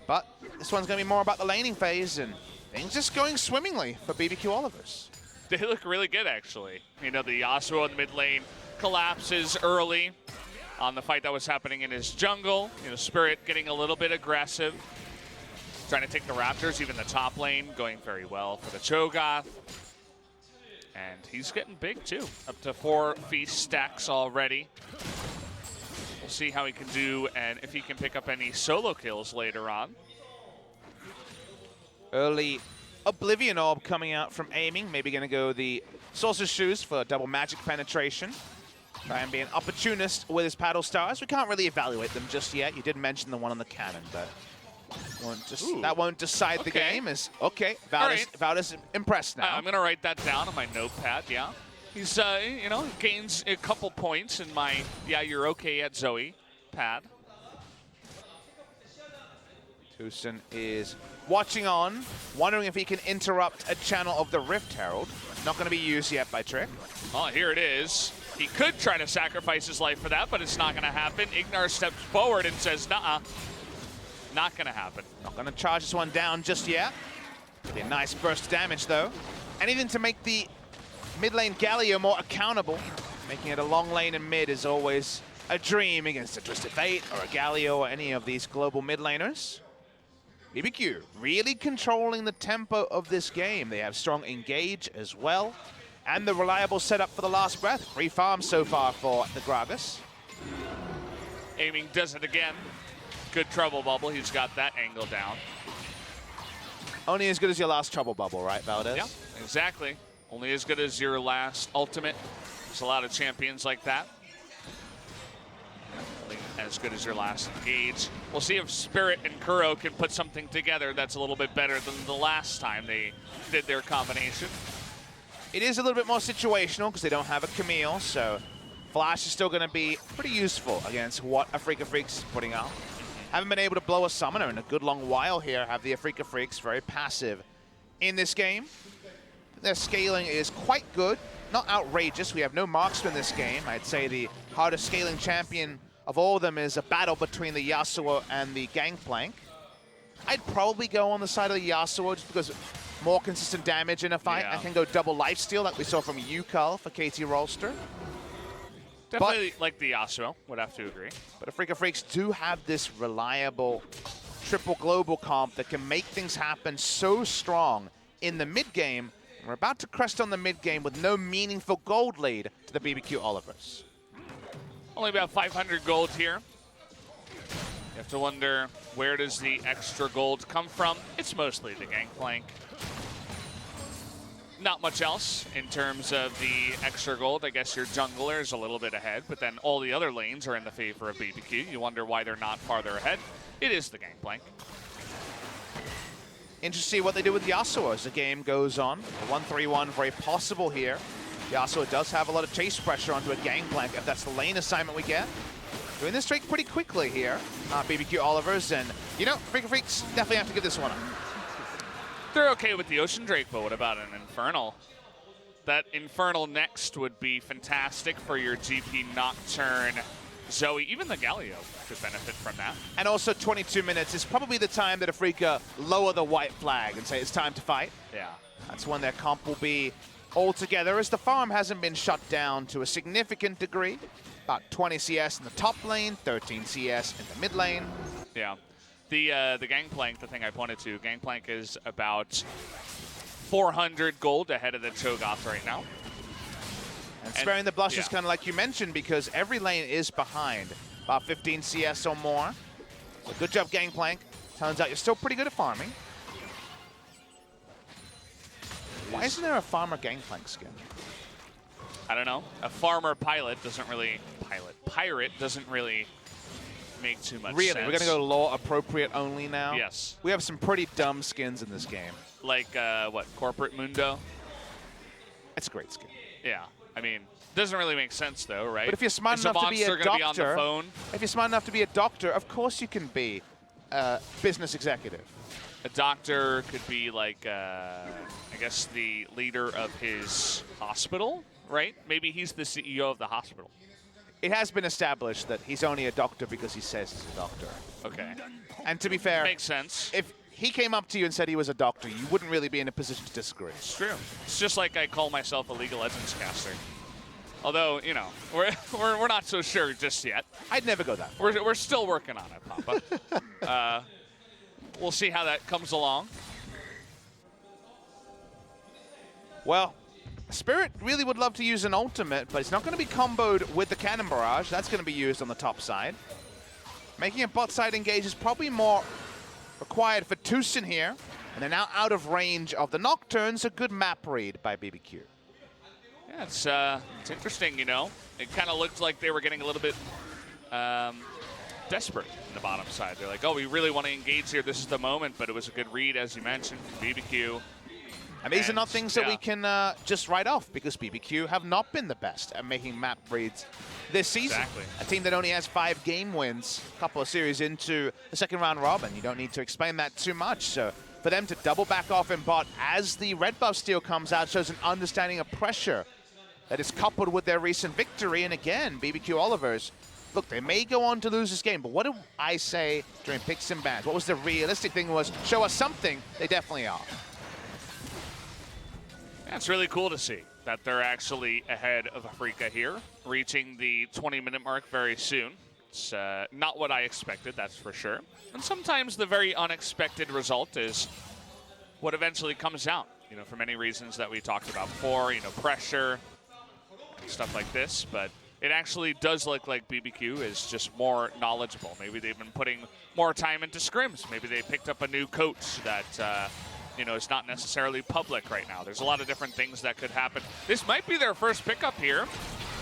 But this one's going to be more about the laning phase, and things just going swimmingly for BBQ Olivers. They look really good, actually. You know, the Yasuo in the mid lane collapses early on the fight that was happening in his jungle. You know, Spirit getting a little bit aggressive, trying to take the Raptors, even the top lane, going very well for the Cho'Gath. And he's getting big, too. Up to 4 feast stacks already. We'll see how he can do and if he can pick up any solo kills later on. Early Oblivion Orb coming out from aiming. Maybe going to go the Sorcerer's Shoes for double magic penetration. Try and be an opportunist with his paddle stars. We can't really evaluate them just yet. You did mention the one on the cannon, but that won't decide the game. Okay, Valdez impressed now. I'm going to write that down on my notepad, yeah. He's, you know, gains a couple points in my, yeah, you're okay at Zoe pad. Tucson is watching on, wondering if he can interrupt a channel of the Rift Herald. Not going to be used yet by Trick. Oh, here it is. He could try to sacrifice his life for that, but it's not going to happen. Ignar steps forward and says, "Nuh-uh, not going to happen." Not going to charge this one down just yet. Be a nice burst of damage, though. Anything to make the mid lane Galio more accountable. Making it a long lane in mid is always a dream against a Twisted Fate or a Galio or any of these global mid laners. BBQ really controlling the tempo of this game. They have strong engage as well. And the reliable setup for the last breath. Free farm so far for the Gragas. Aiming does it again. Good trouble bubble. He's got that angle down. Only as good as your last trouble bubble, right, Valdez? Yeah, exactly. Only as good as your last ultimate. There's a lot of champions like that. Only as good as your last engage. We'll see if Spirit and Kuro can put something together that's a little bit better than the last time they did their combination. It is a little bit more situational because they don't have a Camille, so Flash is still going to be pretty useful against what Afreeca Freecs is putting out. Haven't been able to blow a summoner in a good long while here, have the Afreeca Freecs very passive in this game. Their scaling is quite good, not outrageous. We have no marksman this game. I'd say the hardest scaling champion of all of them is a battle between the Yasuo and the Gangplank. I'd probably go on the side of the Yasuo just because more consistent damage in a fight. Yeah. I can go double lifesteal like we saw from Yukal for KT Rolster. Definitely like the Yasuo, would have to agree. But Afreeca Freecs do have this reliable triple global comp that can make things happen so strong in the mid game. And we're about to crest on the mid game with no meaningful gold lead to the BBQ Olivers. Only about 500 gold here. You have to wonder, where does the extra gold come from? It's mostly the Gangplank. Not much else in terms of the extra gold. I guess your jungler is a little bit ahead, but then all the other lanes are in the favor of BBQ. You wonder why they're not farther ahead. It is the Gangplank. Interesting to see what they do with Yasuo as the game goes on. A 1-3-1 very possible here. Yasuo does have a lot of chase pressure onto a Gangplank if that's the lane assignment we get. Doing this Drake pretty quickly here, BBQ Olivers, and you know, Afreeca Freecs definitely have to give this one up. They're okay with the Ocean Drake, but what about an Infernal? That Infernal next would be fantastic for your GP Nocturne, Zoe. Even the Galio could benefit from that. And also 22 minutes is probably the time that Afreeca lower the white flag and say it's time to fight. Yeah. That's when their comp will be all together, as the farm hasn't been shut down to a significant degree. About 20 CS in the top lane, 13 CS in the mid lane. Yeah. The Gangplank, the thing I pointed to, Gangplank is about 400 gold ahead of the Cho'Gath right now. And sparing the blushes, yeah. kind of like you mentioned, because every lane is behind. About 15 CS or more. So good job, Gangplank. Turns out you're still pretty good at farming. Why isn't there a farmer Gangplank skin? I don't know. A farmer pilot doesn't really... Pirate doesn't really make too much sense. Really? We're going to go law appropriate only now? Yes. We have some pretty dumb skins in this game. Like, what, Corporate Mundo? It's a great skin. Yeah. I mean, doesn't really make sense, though, right? But if you're smart Is enough to be a monster gonna be on doctor, the phone? if you're smart enough to be a doctor, of course you can be a business executive. A doctor could be like, I guess, the leader of his hospital, right? Maybe he's the CEO of the hospital. It has been established that he's only a doctor because he says he's a doctor. Okay. And to be fair, Makes sense. if he came up to you and said he was a doctor, you wouldn't really be in a position to disagree. It's true. It's just like I call myself a League of Legends caster. Although, you know, we're not so sure just yet. I'd never go that far. We're still working on it, Papa. We'll see how that comes along. Well, Spirit really would love to use an ultimate, but it's not going to be comboed with the Cannon Barrage. That's going to be used on the top side. Making a bot side engage is probably more required for Tucson here. And they're now out of range of the Nocturnes. A good map read by BBQ. Yeah, it's interesting, you know. It kind of looked like they were getting a little bit desperate in the bottom side. They're like, oh, we really want to engage here. This is the moment. But it was a good read, as you mentioned, from BBQ. And these are not things that we yeah. can just write off, because BBQ have not been the best at making map reads this season. Exactly. A team that only has 5 game wins, a couple of series into the second round robin. You don't need to explain that too much. So for them to double back off in bot as the red buff steal comes out shows an understanding of pressure that is coupled with their recent victory. And again, BBQ Olivers, look, they may go on to lose this game, but what did I say during picks and bans? What was the realistic thing was, show us something. They definitely are. Yeah, it's really cool to see that they're actually ahead of Afreeca here, reaching the 20-minute mark very soon. It's not what I expected, that's for sure. And sometimes the very unexpected result is what eventually comes out, you know, for many reasons that we talked about before, you know, pressure, stuff like this. But it actually does look like BBQ is just more knowledgeable. Maybe they've been putting more time into scrims. Maybe they picked up a new coach that, you know, it's not necessarily public right now. There's a lot of different things that could happen. This might be their first pickup here,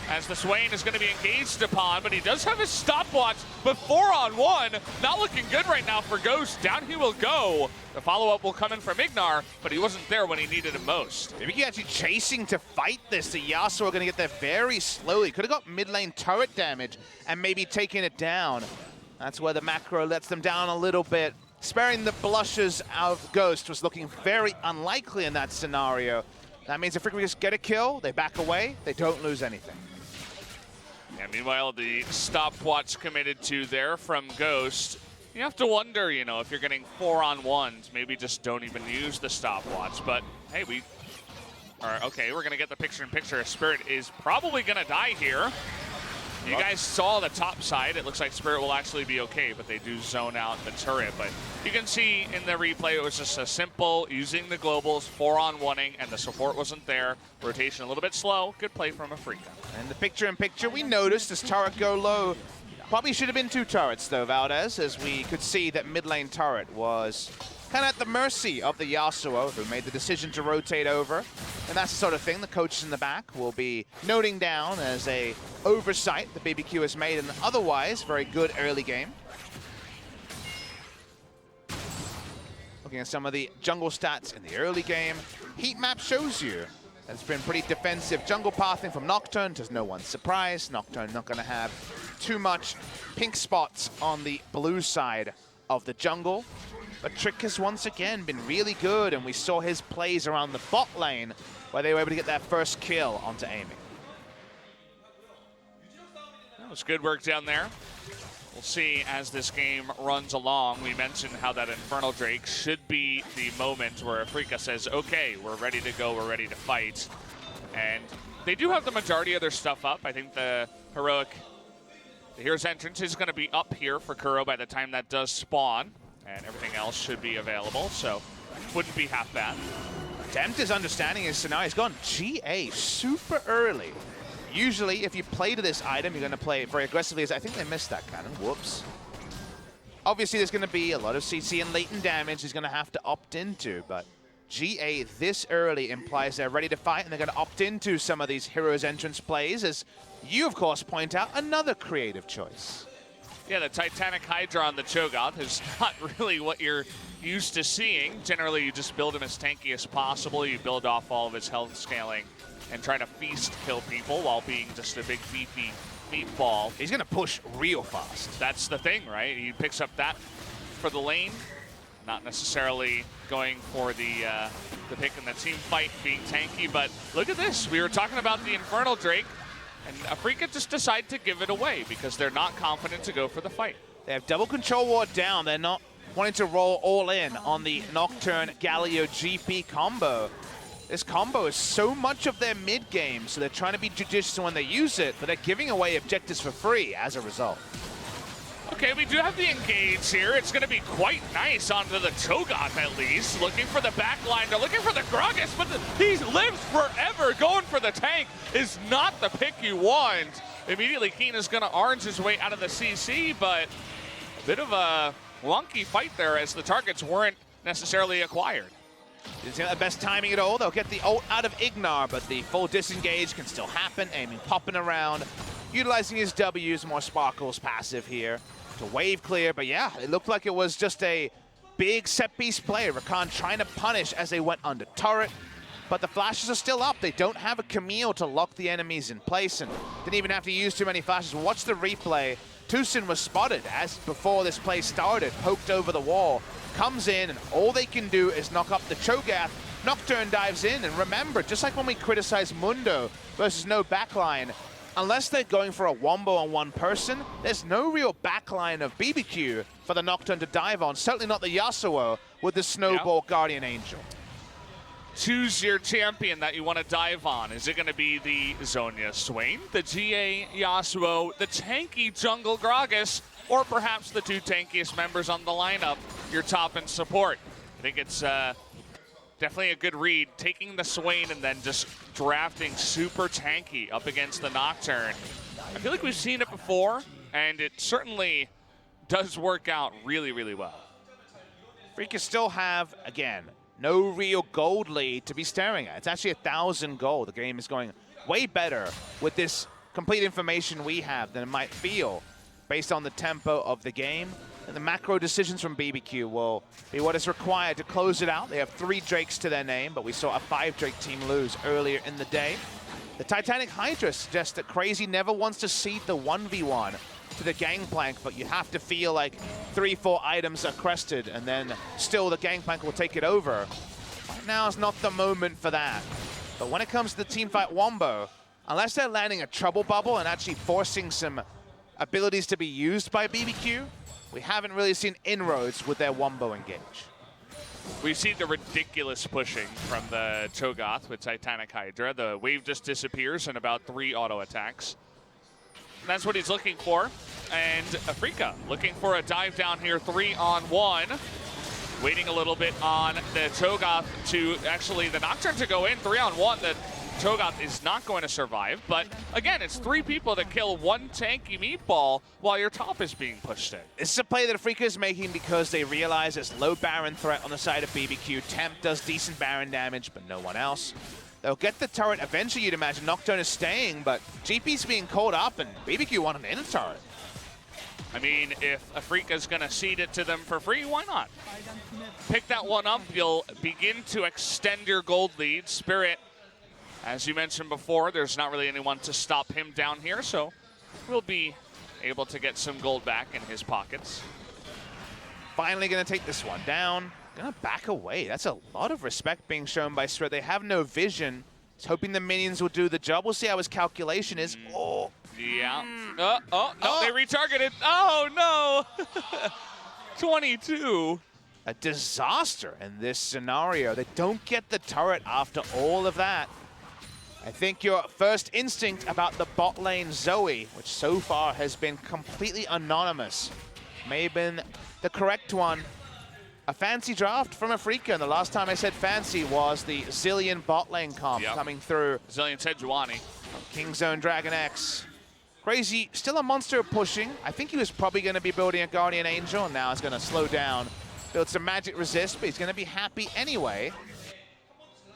as the Swain is going to be engaged upon, but he does have his stopwatch, but 4-on-1. Not looking good right now for Ghost. Down he will go. The follow-up will come in from Ignar, but he wasn't there when he needed him most. BBQ actually chasing to fight this. The Yasuo are going to get there very slowly. Could have got mid lane turret damage and maybe taken it down. That's where the macro lets them down a little bit. Sparing the blushes of Ghost was looking very unlikely in that scenario. That means if Freecs get a kill, they back away, they don't lose anything. Yeah, meanwhile, the stopwatch committed to there from Ghost. You have to wonder, you know, if you're getting 4-on-1s, maybe just don't even use the stopwatch. But hey, okay, we're gonna get the picture-in-picture. Spirit is probably gonna die here. You guys saw the top side. It looks like Spirit will actually be okay, but they do zone out the turret. But you can see in the replay, it was just a simple using the globals, 4-on-1ing, and the support wasn't there. Rotation a little bit slow. Good play from Afreeca. And the picture-in-picture, we noticed this turret go low. Probably should have been 2 turrets though, Valdez, as we could see that mid lane turret was kind of at the mercy of the Yasuo, who made the decision to rotate over. And that's the sort of thing the coaches in the back will be noting down as a oversight the BBQ has made in an otherwise very good early game. Looking at some of the jungle stats in the early game, heat map shows you that it's been pretty defensive jungle pathing from Nocturne, to no one's surprise. Nocturne not going to have too much pink spots on the blue side of the jungle. But Trick has once again been really good, and we saw his plays around the bot lane where they were able to get that first kill onto Amy. That was good work down there. We'll see as this game runs along. We mentioned how that Infernal Drake should be the moment where Afreeca says, okay, we're ready to go, we're ready to fight. And they do have the majority of their stuff up. I think the Hero's Entrance is going to be up here for Kuro by the time that does spawn. And everything else should be available, so wouldn't be half bad. Tempt is understanding his scenario. He's gone GA super early. Usually, if you play to this item, you're going to play it very aggressively. I think they missed that cannon. Whoops. Obviously, there's going to be a lot of CC and latent damage he's going to have to opt into, but GA this early implies they're ready to fight, and they're going to opt into some of these Heroes Entrance plays, as you, of course, point out another creative choice. Yeah, the Titanic Hydra on the Cho'Gath is not really what you're used to seeing. Generally, you just build him as tanky as possible. You build off all of his health scaling and try to feast kill people while being just a big beefy meatball. He's going to push real fast. That's the thing, right? He picks up that for the lane, not necessarily going for the pick in the team fight, being tanky. But look at this. We were talking about the Infernal Drake. And Afreeca just decide to give it away because they're not confident to go for the fight. They have double control ward down. They're not wanting to roll all in on the Nocturne Galio GP combo. This combo is so much of their mid game, so they're trying to be judicious when they use it, but they're giving away objectives for free as a result. Okay, we do have the engage here. It's going to be quite nice onto the Cho'Gath at least. Looking for the back line. They're looking for the Gragas, but he lives forever. Going for the tank is not the pick you want. Immediately, Keen is going to orange his way out of the CC, but a bit of a wonky fight there as the targets weren't necessarily acquired. It's the best timing at all. They'll get the ult out of Ignar, but the full disengage can still happen. Aiming, popping around, utilizing his W's, more Sparkles passive here to wave clear. But yeah, it looked like it was just a big set piece play. Rakan trying to punish as they went under turret. but the flashes are still up. They don't have a Camille to lock the enemies in place, and didn't even have to use too many flashes. Watch the replay. Tucson was spotted as before this play started, poked over the wall, comes in, and all they can do is knock up the Cho'Gath. Nocturne dives in, and remember, just like when we criticize Mundo versus no backline, unless they're going for a wombo on one person, there's no real backline of BBQ for the Nocturne to dive on. Certainly not the Yasuo with the Snowball Guardian Angel. Choose your champion that you want to dive on. Is it going to be the Zhonya Swain, the GA Yasuo, the tanky jungle Gragas, or perhaps the two tankiest members on the lineup, your top and support? I think it's definitely a good read, taking the Swain and then just drafting super tanky up against the Nocturne. I feel like we've seen it before, and it certainly does work out really, really well. Freecs still have, again, no real gold lead to be staring at. It's actually 1,000 gold. The game is going way better with this complete information we have than it might feel based on the tempo of the game. And the macro decisions from BBQ will be what is required to close it out. They have 3 Drakes to their name, but we saw a 5 Drake team lose earlier in the day. The Titanic Hydra suggests that Crazy never wants to cede the 1v1 to the Gangplank, but you have to feel like 3-4 items are crested, and then still the Gangplank will take it over. Right now is not the moment for that. But when it comes to the teamfight wombo, unless they're landing a trouble bubble and actually forcing some abilities to be used by BBQ, we haven't really seen inroads with their wombo engage. We've seen the ridiculous pushing from the Cho'Gath with Titanic Hydra. The wave just disappears in about 3 auto attacks. That's what he's looking for. And Afreeca looking for a dive down here, 3-on-1. Waiting a little bit on the Cho'Gath to actually the Nocturne to go in, 3-on-1. The Cho'Gath is not going to survive. But again, it's 3 people that kill 1 tanky meatball while your top is being pushed in. This is a play that Afreeca is making because they realize there's low Baron threat on the side of BBQ. Temp does decent Baron damage, but no one else. They'll get the turret eventually, you'd imagine. Nocturne is staying, but GP's being called up, and BBQ want an inner turret. I mean, if Afreeca's going to cede it to them for free, why not? Pick that one up. You'll begin to extend your gold lead. Spirit, as you mentioned before, there's not really anyone to stop him down here, so we'll be able to get some gold back in his pockets. Finally going to take this one down. Gonna back away. That's a lot of respect being shown by Spirit. They have no vision. He's hoping the minions will do the job. We'll see how his calculation is. Oh. Yeah. No, they retargeted. Oh, no. 22. A disaster in this scenario. They don't get the turret after all of that. I think your first instinct about the bot lane Zoe, which so far has been completely anonymous, may have been the correct one. A fancy draft from Afreeca, and the last time I said fancy was the Zillion bot lane comp coming through. Zillion Sejuani. Kingzone Dragon X. Crazy, still a monster pushing. I think he was probably going to be building a Guardian Angel, and now he's going to slow down, build some magic resist, but he's going to be happy anyway.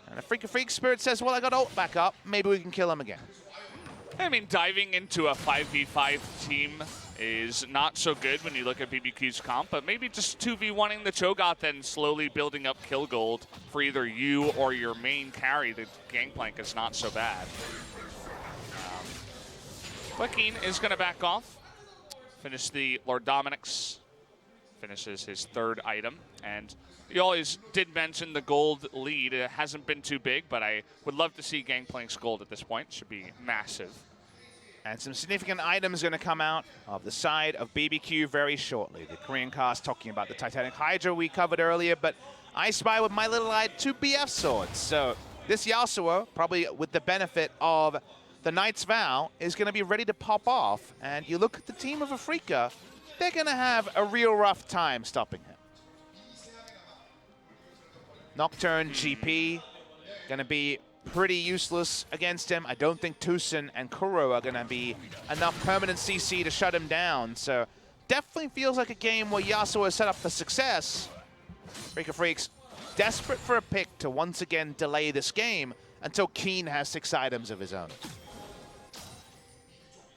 And Afreeca Freecs Spirit says, well, I got ult back up. Maybe we can kill him again. I mean, diving into a 5v5 team is not so good when you look at BBQ's comp, but maybe just 2v1ing the Cho'Gath and slowly building up kill gold for either you or your main carry. The Gangplank is not so bad. Joaquin is going to back off, finish the Lord Dominic's, finishes his 3rd item, and you always did mention the gold lead. It hasn't been too big, but I would love to see Gangplank's gold at this point. Should be massive. And some significant items going to come out of the side of BBQ very shortly. The Korean cast talking about the Titanic Hydra we covered earlier, but I spy with my little eye 2 BF swords. So this Yasuo, probably with the benefit of the Knight's Vow, is going to be ready to pop off. And you look at the team of Afreeca, they're going to have a real rough time stopping him. Nocturne GP going to be pretty useless against him. I don't think Tucson and Kuro are going to be enough permanent CC to shut him down. So definitely feels like a game where Yasuo is set up for success. Afreeca Freecs desperate for a pick to once again delay this game until Keen has 6 items of his own.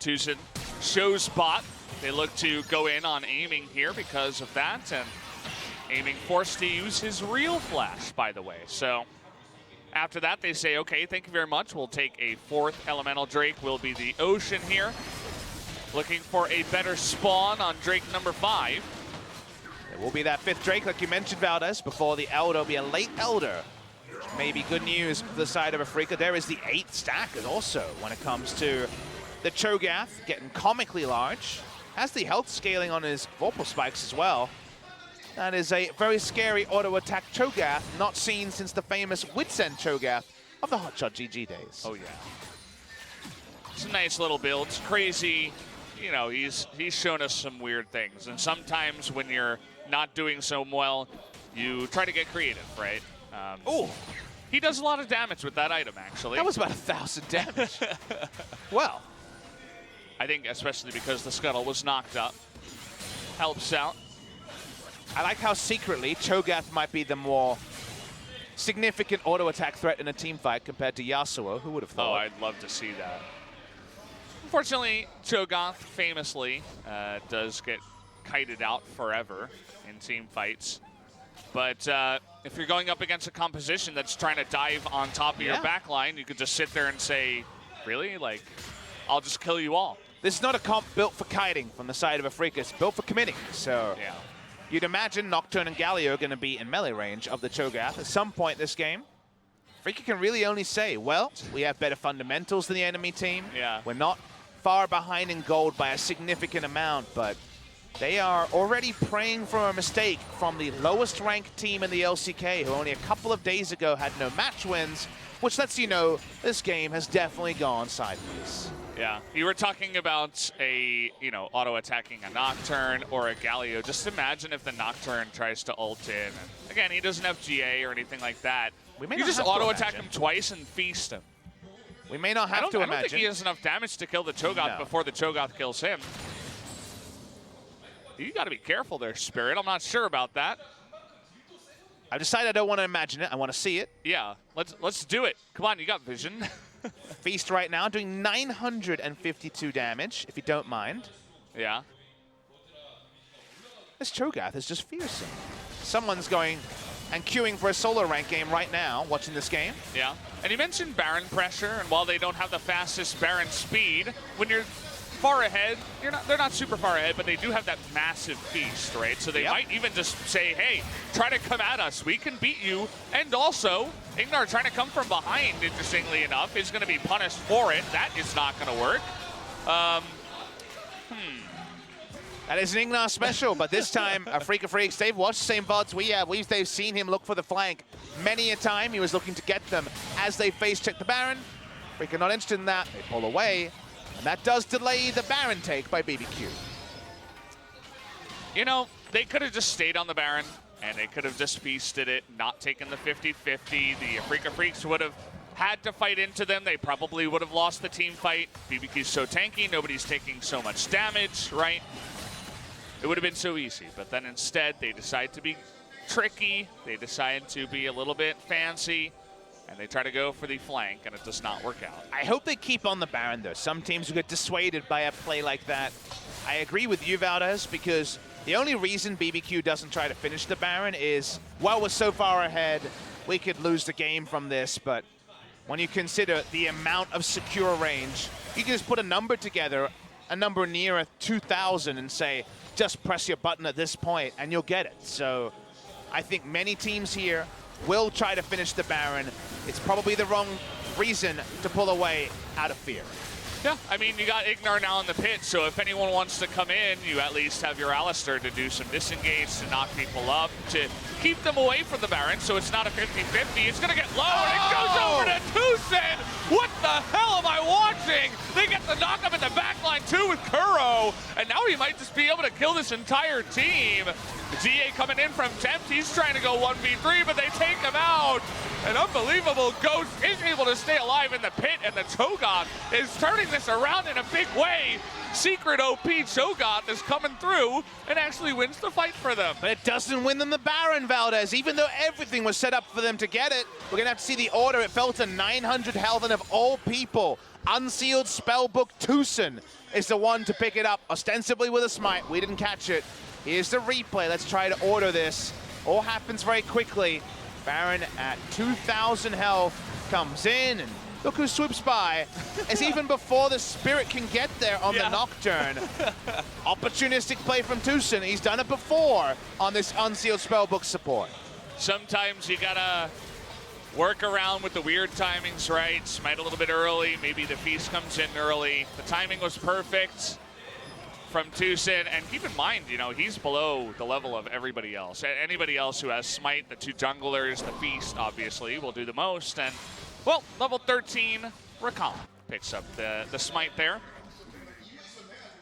Tucson shows bot. They look to go in on aiming here because of that, and aiming forced to use his real flash, by the way. So After that, they say, okay, thank you very much. We'll take a 4th elemental Drake. Will be the Ocean here. Looking for a better spawn on Drake number 5. It will be that 5th Drake, like you mentioned, Valdez. Before the Elder, will be a late Elder. Maybe good news for the side of Afreeca. There is the 8th stack also when it comes to the Cho'Gath getting comically large. Has the health scaling on his Vorpal Spikes as well. That is a very scary auto-attack Cho'Gath, not seen since the famous Wits End Cho'Gath of the Hotshot GG days. Oh, yeah. It's a nice little build. It's crazy. You know, he's shown us some weird things. And sometimes when you're not doing so well, you try to get creative, right? Oh, he does a lot of damage with that item, actually. that was about 1,000 damage. Well, I think especially because the Scuttle was knocked up. Helps out. I like how secretly Cho'Gath might be the more significant auto-attack threat in a team fight compared to Yasuo. Who would have Oh, thought? I'd love to see that. Unfortunately, Cho'Gath famously does get kited out forever in team fights. But if you're going up against a composition that's trying to dive on top of your backline, you could just sit there and say, really? Like, I'll just kill you all. This is not a comp built for kiting from the side of Afreeca. It's built for committing. So Yeah. you'd imagine Nocturne and Galio are going to be in melee range of the Cho'Gath at some point this game. Afreeca can really only say, well, we have better fundamentals than the enemy team. Yeah. We're not far behind in gold by a significant amount, but they are already praying for a mistake from the lowest ranked team in the LCK, who only a couple of days ago had no match wins, which lets you know this game has definitely gone sideways. Yeah, you were talking about a, auto-attacking a Nocturne or a Galio. Just imagine if the Nocturne tries to ult in. And again, he doesn't have GA or anything like that. We may You not just have to auto-attack imagine. him twice and feast him. We may not have I to don't imagine. think he has enough damage to kill the Cho'Gath No. before the Cho'Gath kills him. You got to be careful there, Spirit. I'm not sure about that. I've decided I don't want to imagine it. I want to see it. Yeah, let's do it. Come on, you got vision. Feast right now doing 952 damage, if you don't mind. Yeah. This Cho'Gath is just fearsome. Someone's going and queuing for a solo rank game right now, watching this game. Yeah, and you mentioned Baron pressure, and while they don't have the fastest Baron speed, when you're far ahead, they're not super far ahead, but they do have that massive feast, right? So they might even just say, hey, try to come at us, we can beat you. And also, Ignar trying to come from behind, interestingly enough, is going to be punished for it. That is not going to work. That is an Ignar special, but this time, Afreeca Freecs, they've watched the same VODs we have. They've seen him look for the flank many a time. He was looking to get them as they face-check the Baron. Afreeca not interested in that. They pull away, and that does delay the Baron take by BBQ. You know, they could have just stayed on the Baron, and they could have just feasted it, not taken the 50-50. The Afreeca Freecs would have had to fight into them. They probably would have lost the team fight. BBQ's so tanky, nobody's taking so much damage, right? It would have been so easy, but then instead they decide to be tricky. They decide to be a little bit fancy, and they try to go for the flank, and it does not work out. I hope they keep on the Baron, though. Some teams will get dissuaded by a play like that. I agree with you, Valdez, because the only reason BBQ doesn't try to finish the Baron is, well, we're so far ahead, we could lose the game from this, but when you consider the amount of secure range, you can just put a number together, a number near 2,000, and say, just press your button at this point and you'll get it. So I think many teams here will try to finish the Baron. It's probably the wrong reason to pull away out of fear. Yeah, I mean, you got Ignar now in the pit, so if anyone wants to come in, you at least have your Alistair to do some disengage, to knock people up, to keep them away from the Baron, so it's not a 50-50. It's going to get low, and it goes over to Tucson! What the hell am I watching? They get the knock up in the backline, too, with Kuro, and now he might just be able to kill this entire team. GA coming in from Tempt, he's trying to go 1v3, but they take him out. An unbelievable Ghost is able to stay alive in the pit, and the Cho'Gath is turning this around in a big way. Secret OP Cho'Gath is coming through and actually wins the fight for them. But it doesn't win them the Baron, Valdez. Even though everything was set up for them to get it, we're going to have to see the order. It fell to 900 health, and of all people, Unsealed Spellbook Tucson is the one to pick it up, ostensibly with a smite. We didn't catch it. Here's the replay. Let's try to order this. All happens very quickly. Baron at 2,000 health comes in, and look who swoops by. It's even before the Spirit can get there on the Nocturne. Opportunistic play from Tucson. He's done it before on this Unsealed Spellbook support. Sometimes you gotta work around with the weird timings, right? Smite a little bit early, maybe the Feast comes in early. The timing was perfect from Tucson, and keep in mind, you know, he's below the level of everybody else. Anybody else who has Smite, the two junglers, the Feast, obviously, will do the most. And, well, level 13, Rakan picks up the Smite there.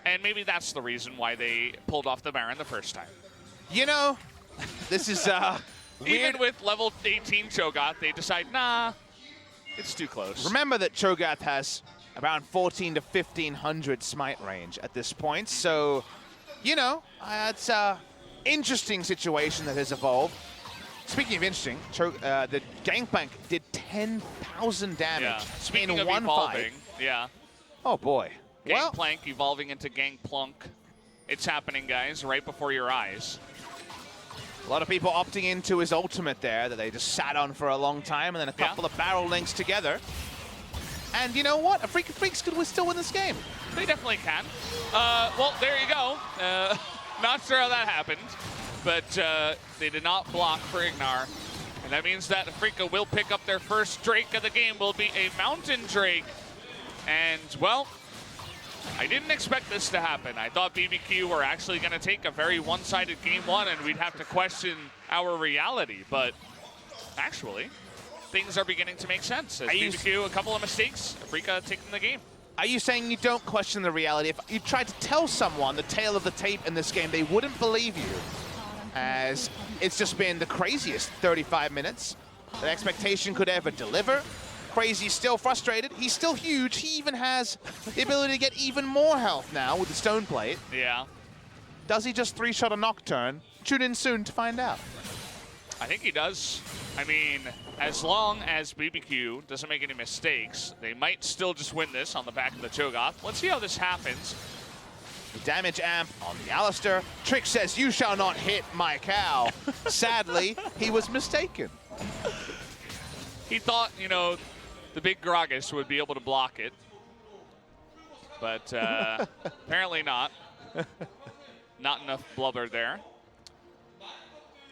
And maybe that's the reason why they pulled off the Baron the first time. You know, this is weird. Even with level 18 Cho'Gath, they decide, nah, it's too close. Remember that Cho'Gath has around 14 to 1,500 smite range at this point, so, you know, it's an interesting situation that has evolved. Speaking of interesting, the Gangplank did 10,000 damage Speaking in of one evolving, fight. Oh boy. Well, Gangplank evolving into Gangplunk. It's happening, guys, right before your eyes. a lot of people opting into his ultimate there that they just sat on for a long time, and then a couple of barrel links together. And you know what? Afreeca Freecs could still win this game. They definitely can. Well, there you go. Not sure how that happened, but they did not block for Ignar. And that means that Afreeca will pick up their first Drake of the game. Will be a Mountain Drake. And, well, I didn't expect this to happen. I thought BBQ were actually going to take a very one-sided game one, and we'd have to question our reality. But actually, things are beginning to make sense. As BBQ, a couple of mistakes, Afreeca taking the game. Are you saying you don't question the reality? If you tried to tell someone the tale of the tape in this game, they wouldn't believe you, as it's just been the craziest 35 minutes that Expectation could ever deliver. Crazy's still frustrated. He's still huge. He even has the ability to get even more health now with the Stone Plate. Yeah. Does he just three-shot a Nocturne? Tune in soon to find out. I think he does. I mean, as long as BBQ doesn't make any mistakes, they might still just win this on the back of the Cho'Gath. Let's see how this happens. The damage amp on the Alistair. Trick says, "You shall not hit my cow." Sadly, he was mistaken. He thought, you know, the big Gragas would be able to block it. But apparently not. Not enough blubber there.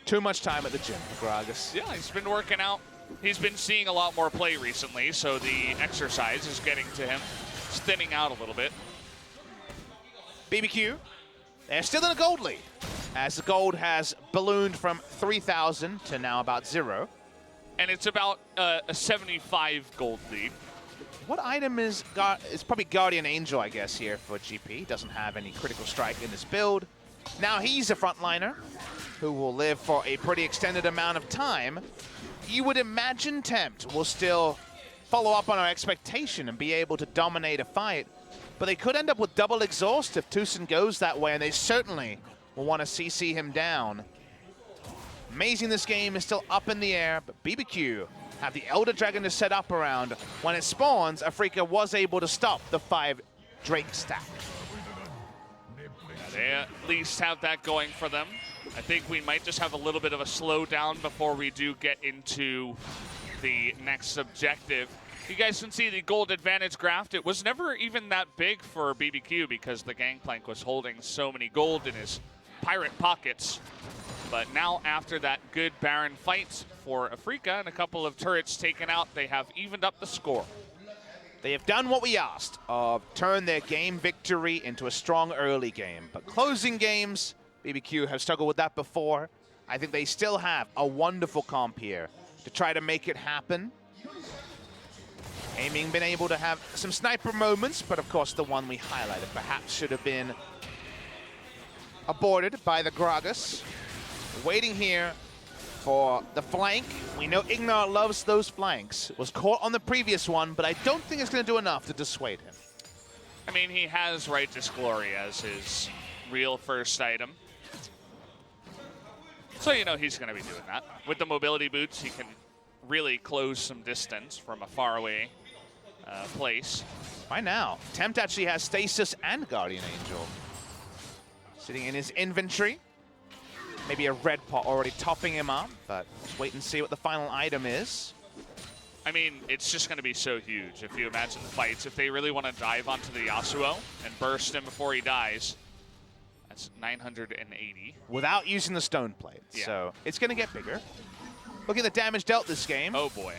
Too much time at the gym for Gragas. Yeah, he's been working out. He's been seeing a lot more play recently, so the exercise is getting to him. It's thinning out a little bit. BBQ, they're still in a gold lead, as the gold has ballooned from 3,000 to now about 0. And it's about a 75 gold lead. What item is it's probably Guardian Angel, I guess, here for GP. Doesn't have any critical strike in this build. Now he's a frontliner who will live for a pretty extended amount of time. You would imagine Tempt will still follow up on our expectation and be able to dominate a fight. But they could end up with double exhaust if Tucson goes that way, and they certainly will want to CC him down. Amazing this game is still up in the air, but BBQ have the Elder Dragon to set up around. When it spawns, Afreeca was able to stop the 5 Drake stack. They at least have that going for them. I think we might just have a little bit of a slowdown before we do get into the next objective. You guys can see the gold advantage graph. It was never even that big for BBQ because the Gangplank was holding so many gold in his pirate pockets. But now after that good Baron fight for Afreeca and a couple of turrets taken out, they have evened up the score. They have done what we asked, of turn their game victory into a strong early game. But closing games, BBQ have struggled with that before. I think they still have a wonderful comp here to try to make it happen. Aiming been able to have some sniper moments, but of course the one we highlighted perhaps should have been aborted by the Gragas. Waiting here for the flank. We know Ignar loves those flanks. Was caught on the previous one, but I don't think it's going to do enough to dissuade him. I mean, he has Righteous Glory as his real first item. So you know he's going to be doing that. With the mobility boots, he can really close some distance from a faraway place. By now, Tempt actually has Stasis and Guardian Angel sitting in his inventory. maybe a red pot already topping him up, but let's wait and see what the final item is. I mean, it's just going to be so huge if you imagine the fights. If they really want to dive onto the Yasuo and burst him before he dies, that's 980. Without using the stone plate, Yeah. so it's going to get bigger. Look at the damage dealt this game. Oh boy.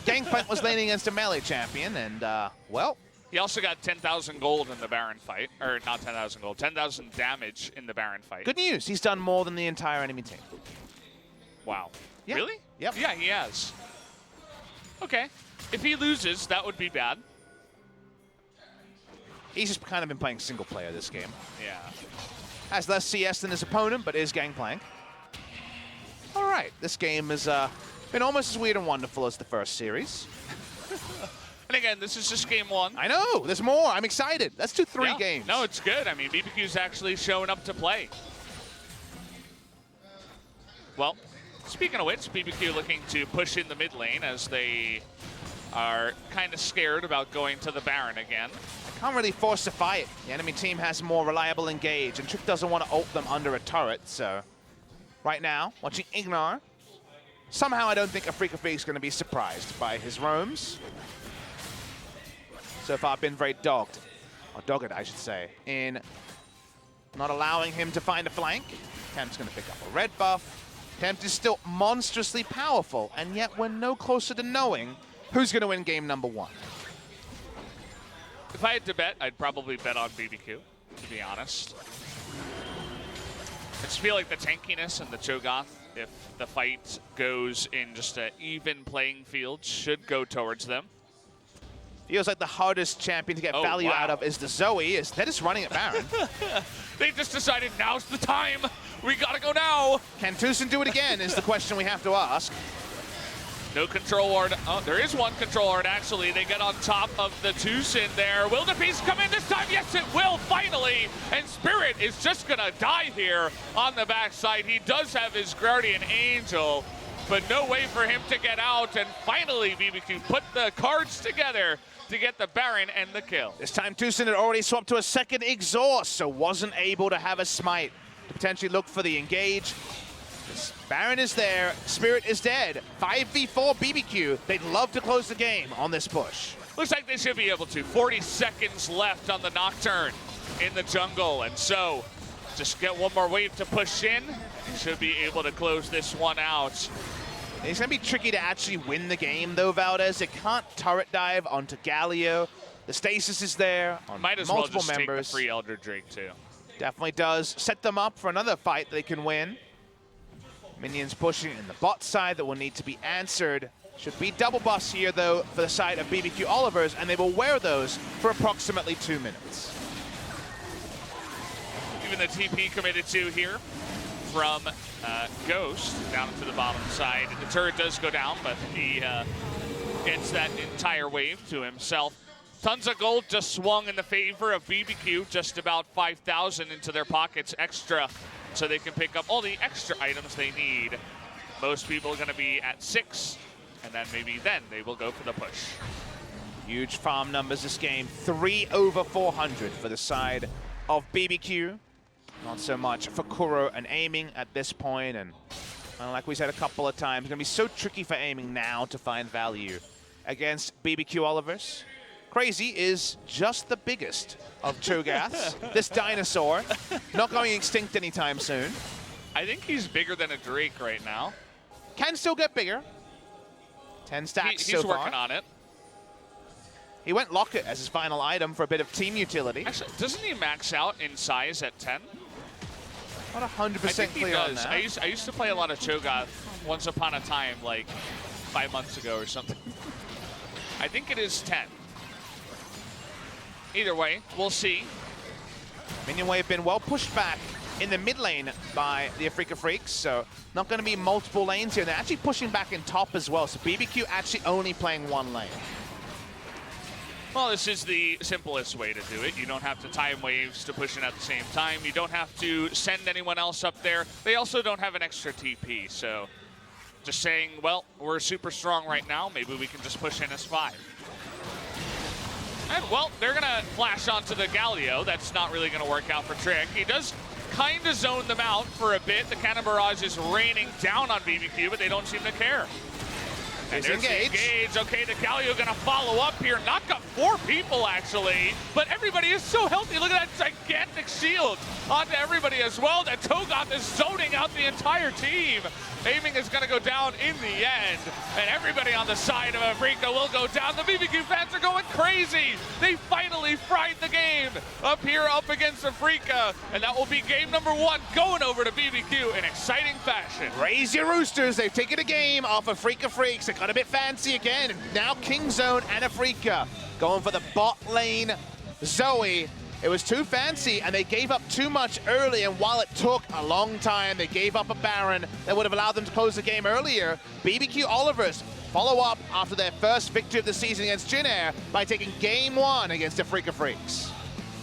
Gangplank was laning against a melee champion, and well, He also got 10,000 gold in the Baron fight. Or not 10,000 gold, 10,000 damage in the Baron fight. good news. He's done more than the entire enemy team. Wow. Yeah. Really? Yep. Yeah, he has. Okay. If he loses, that would be bad. He's just kind of been playing single player this game. Yeah. Has less CS than his opponent, but is Gangplank. All right, this game has been almost as weird and wonderful as the first series. And again, this is just game one. I know, there's more. I'm excited. Let's do three Yeah. games. No, it's good. I mean, BBQ's actually showing up to play. Well, speaking of which, BBQ looking to push in the mid lane as they are kind of scared about going to the Baron again. Can't really force a fight. The enemy team has a more reliable engage, and Trick doesn't want to ult them under a turret, so... Right now, watching Ignar. Somehow I don't think Afreeca Freecs is going to be surprised by his roams. So far been very dogged, or dogged I should say, in not allowing him to find a flank. Temp's going to pick up a red buff. Tempt is still monstrously powerful, and yet we're no closer to knowing who's going to win game number one. If I had to bet, I'd probably bet on BBQ, to be honest. I just feel like the tankiness and the Cho'Gath, if the fight goes in just an even playing field, should go towards them. Feels like the hardest champion to get value wow. out of is the Zoe. They're just running at Baron. They just decided now's the time. We gotta go now. Can Tucson do it again is the question we have to ask. No control ward. Oh, there is one control ward, actually. They get on top of the Tucson there. Will the piece come in this time? Yes, it will, finally. And Spirit is just going to die here on the backside. He does have his Guardian Angel, but no way for him to get out. And finally, BBQ put the cards together to get the Baron and the kill. This time Tucson had already swapped to a second exhaust, so wasn't able to have a smite to potentially look for the engage. Baron is there, Spirit is dead. 5v4 BBQ. They'd love to close the game on this push. Looks like they should be able to. 40 seconds left on the Nocturne in the jungle. And so, just get one more wave to push in. Should be able to close this one out. It's going to be tricky to actually win the game, though, Valdez. It can't turret dive onto Galio. The stasis is there on Might as well multiple just members. take the free Elder Drake, too. Definitely does set them up for another fight they can win. Minions pushing in the bot side that will need to be answered. Should be double buffs here, though, for the side of BBQ Olivers, and they will wear those for approximately 2 minutes. Even the TP committed to here from Ghost down to the bottom side. The turret does go down, but he gets that entire wave to himself. Tons of gold just swung in the favor of BBQ, just about 5,000 into their pockets extra, so they can pick up all the extra items they need. Most people are going to be at 6, and then maybe then they will go for the push. Huge farm numbers this game. 3 over 400 for the side of BBQ. Not so much for Kuro and aiming at this point, and like we said a couple of times, it's going to be so tricky for aiming now to find value against BBQ Olivers. Crazy is just the biggest of Cho'Gaths. This dinosaur, not going extinct anytime soon. I think he's bigger than a Drake right now. Can still get bigger. 10 stacks He's so far. working on it. He went Locket as his final item for a bit of team utility. Actually, doesn't he max out in size at 10? Not 100% I think he clear on does. that. I used to play a lot of Cho'Gath once upon a time, like 5 months ago or something. I think it is 10. Either way, we'll see. Minion wave been well pushed back in the mid lane by the Afreeca Freecs, so not going to be multiple lanes here. They're actually pushing back in top as well, so BBQ actually only playing one lane. Well, this is the simplest way to do it. You don't have to time waves to push in at the same time. You don't have to send anyone else up there. They also don't have an extra TP, so just saying, well, we're super strong right now. Maybe we can just push in as 5. And, well, they're going to flash onto the Galio. That's not really going to work out for Trick. He does kind of zoned them out for a bit. The Cannon Barrage is raining down on BBQ, but they don't seem to care. And there's Engage. Okay, the Galio gonna follow up here. Knock up 4 people, actually. But everybody is so healthy. Look at that gigantic shield onto everybody as well. That Togoth is zoning out the entire team. Aiming is gonna go down in the end. And everybody on the side of Afreeca will go down. The BBQ fans are going crazy. They finally fried the game up here up against Afreeca. And that will be game number 1 going over to BBQ in exciting fashion. Raise your roosters. They've taken a game off of Afreeca Freecs. It got a bit fancy again. Now Kingzone and Afreeca going for the bot lane. Zoe. It was too fancy, and they gave up too much early, and while it took a long time, they gave up a Baron that would have allowed them to close the game earlier. BBQ Olivers follow up after their first victory of the season against Jin Air by taking game 1 against Afreeca Freecs.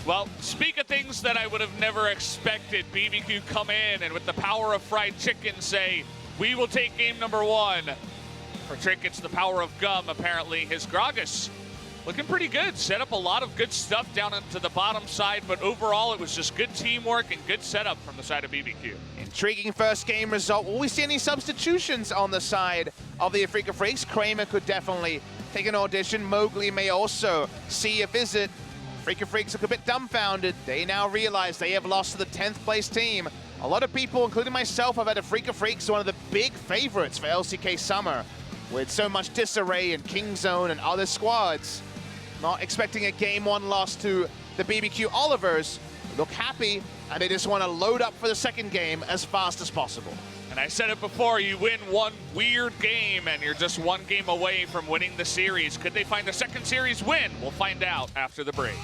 Well, speak of things that I would have never expected. BBQ come in and with the power of fried chicken say, we will take game number 1. For Trick, it's the power of gum, apparently. His Gragas looking pretty good. Set up a lot of good stuff down into the bottom side, but overall it was just good teamwork and good setup from the side of BBQ. Intriguing first game result. Will we see any substitutions on the side of the Afreeca Freecs? Kramer could definitely take an audition. Mowgli may also see a visit. Afreeca Freecs look a bit dumbfounded. They now realize they have lost to the 10th place team. A lot of people, including myself, have had Afreeca Freecs one of the big favorites for LCK Summer. With so much disarray in Kingzone and other squads. Not expecting a game 1 loss to the BBQ Olivers. Look happy, and they just want to load up for the second game as fast as possible. And I said it before, you win one weird game and you're just 1 game away from winning the series. Could they find a second series win? We'll find out after the break.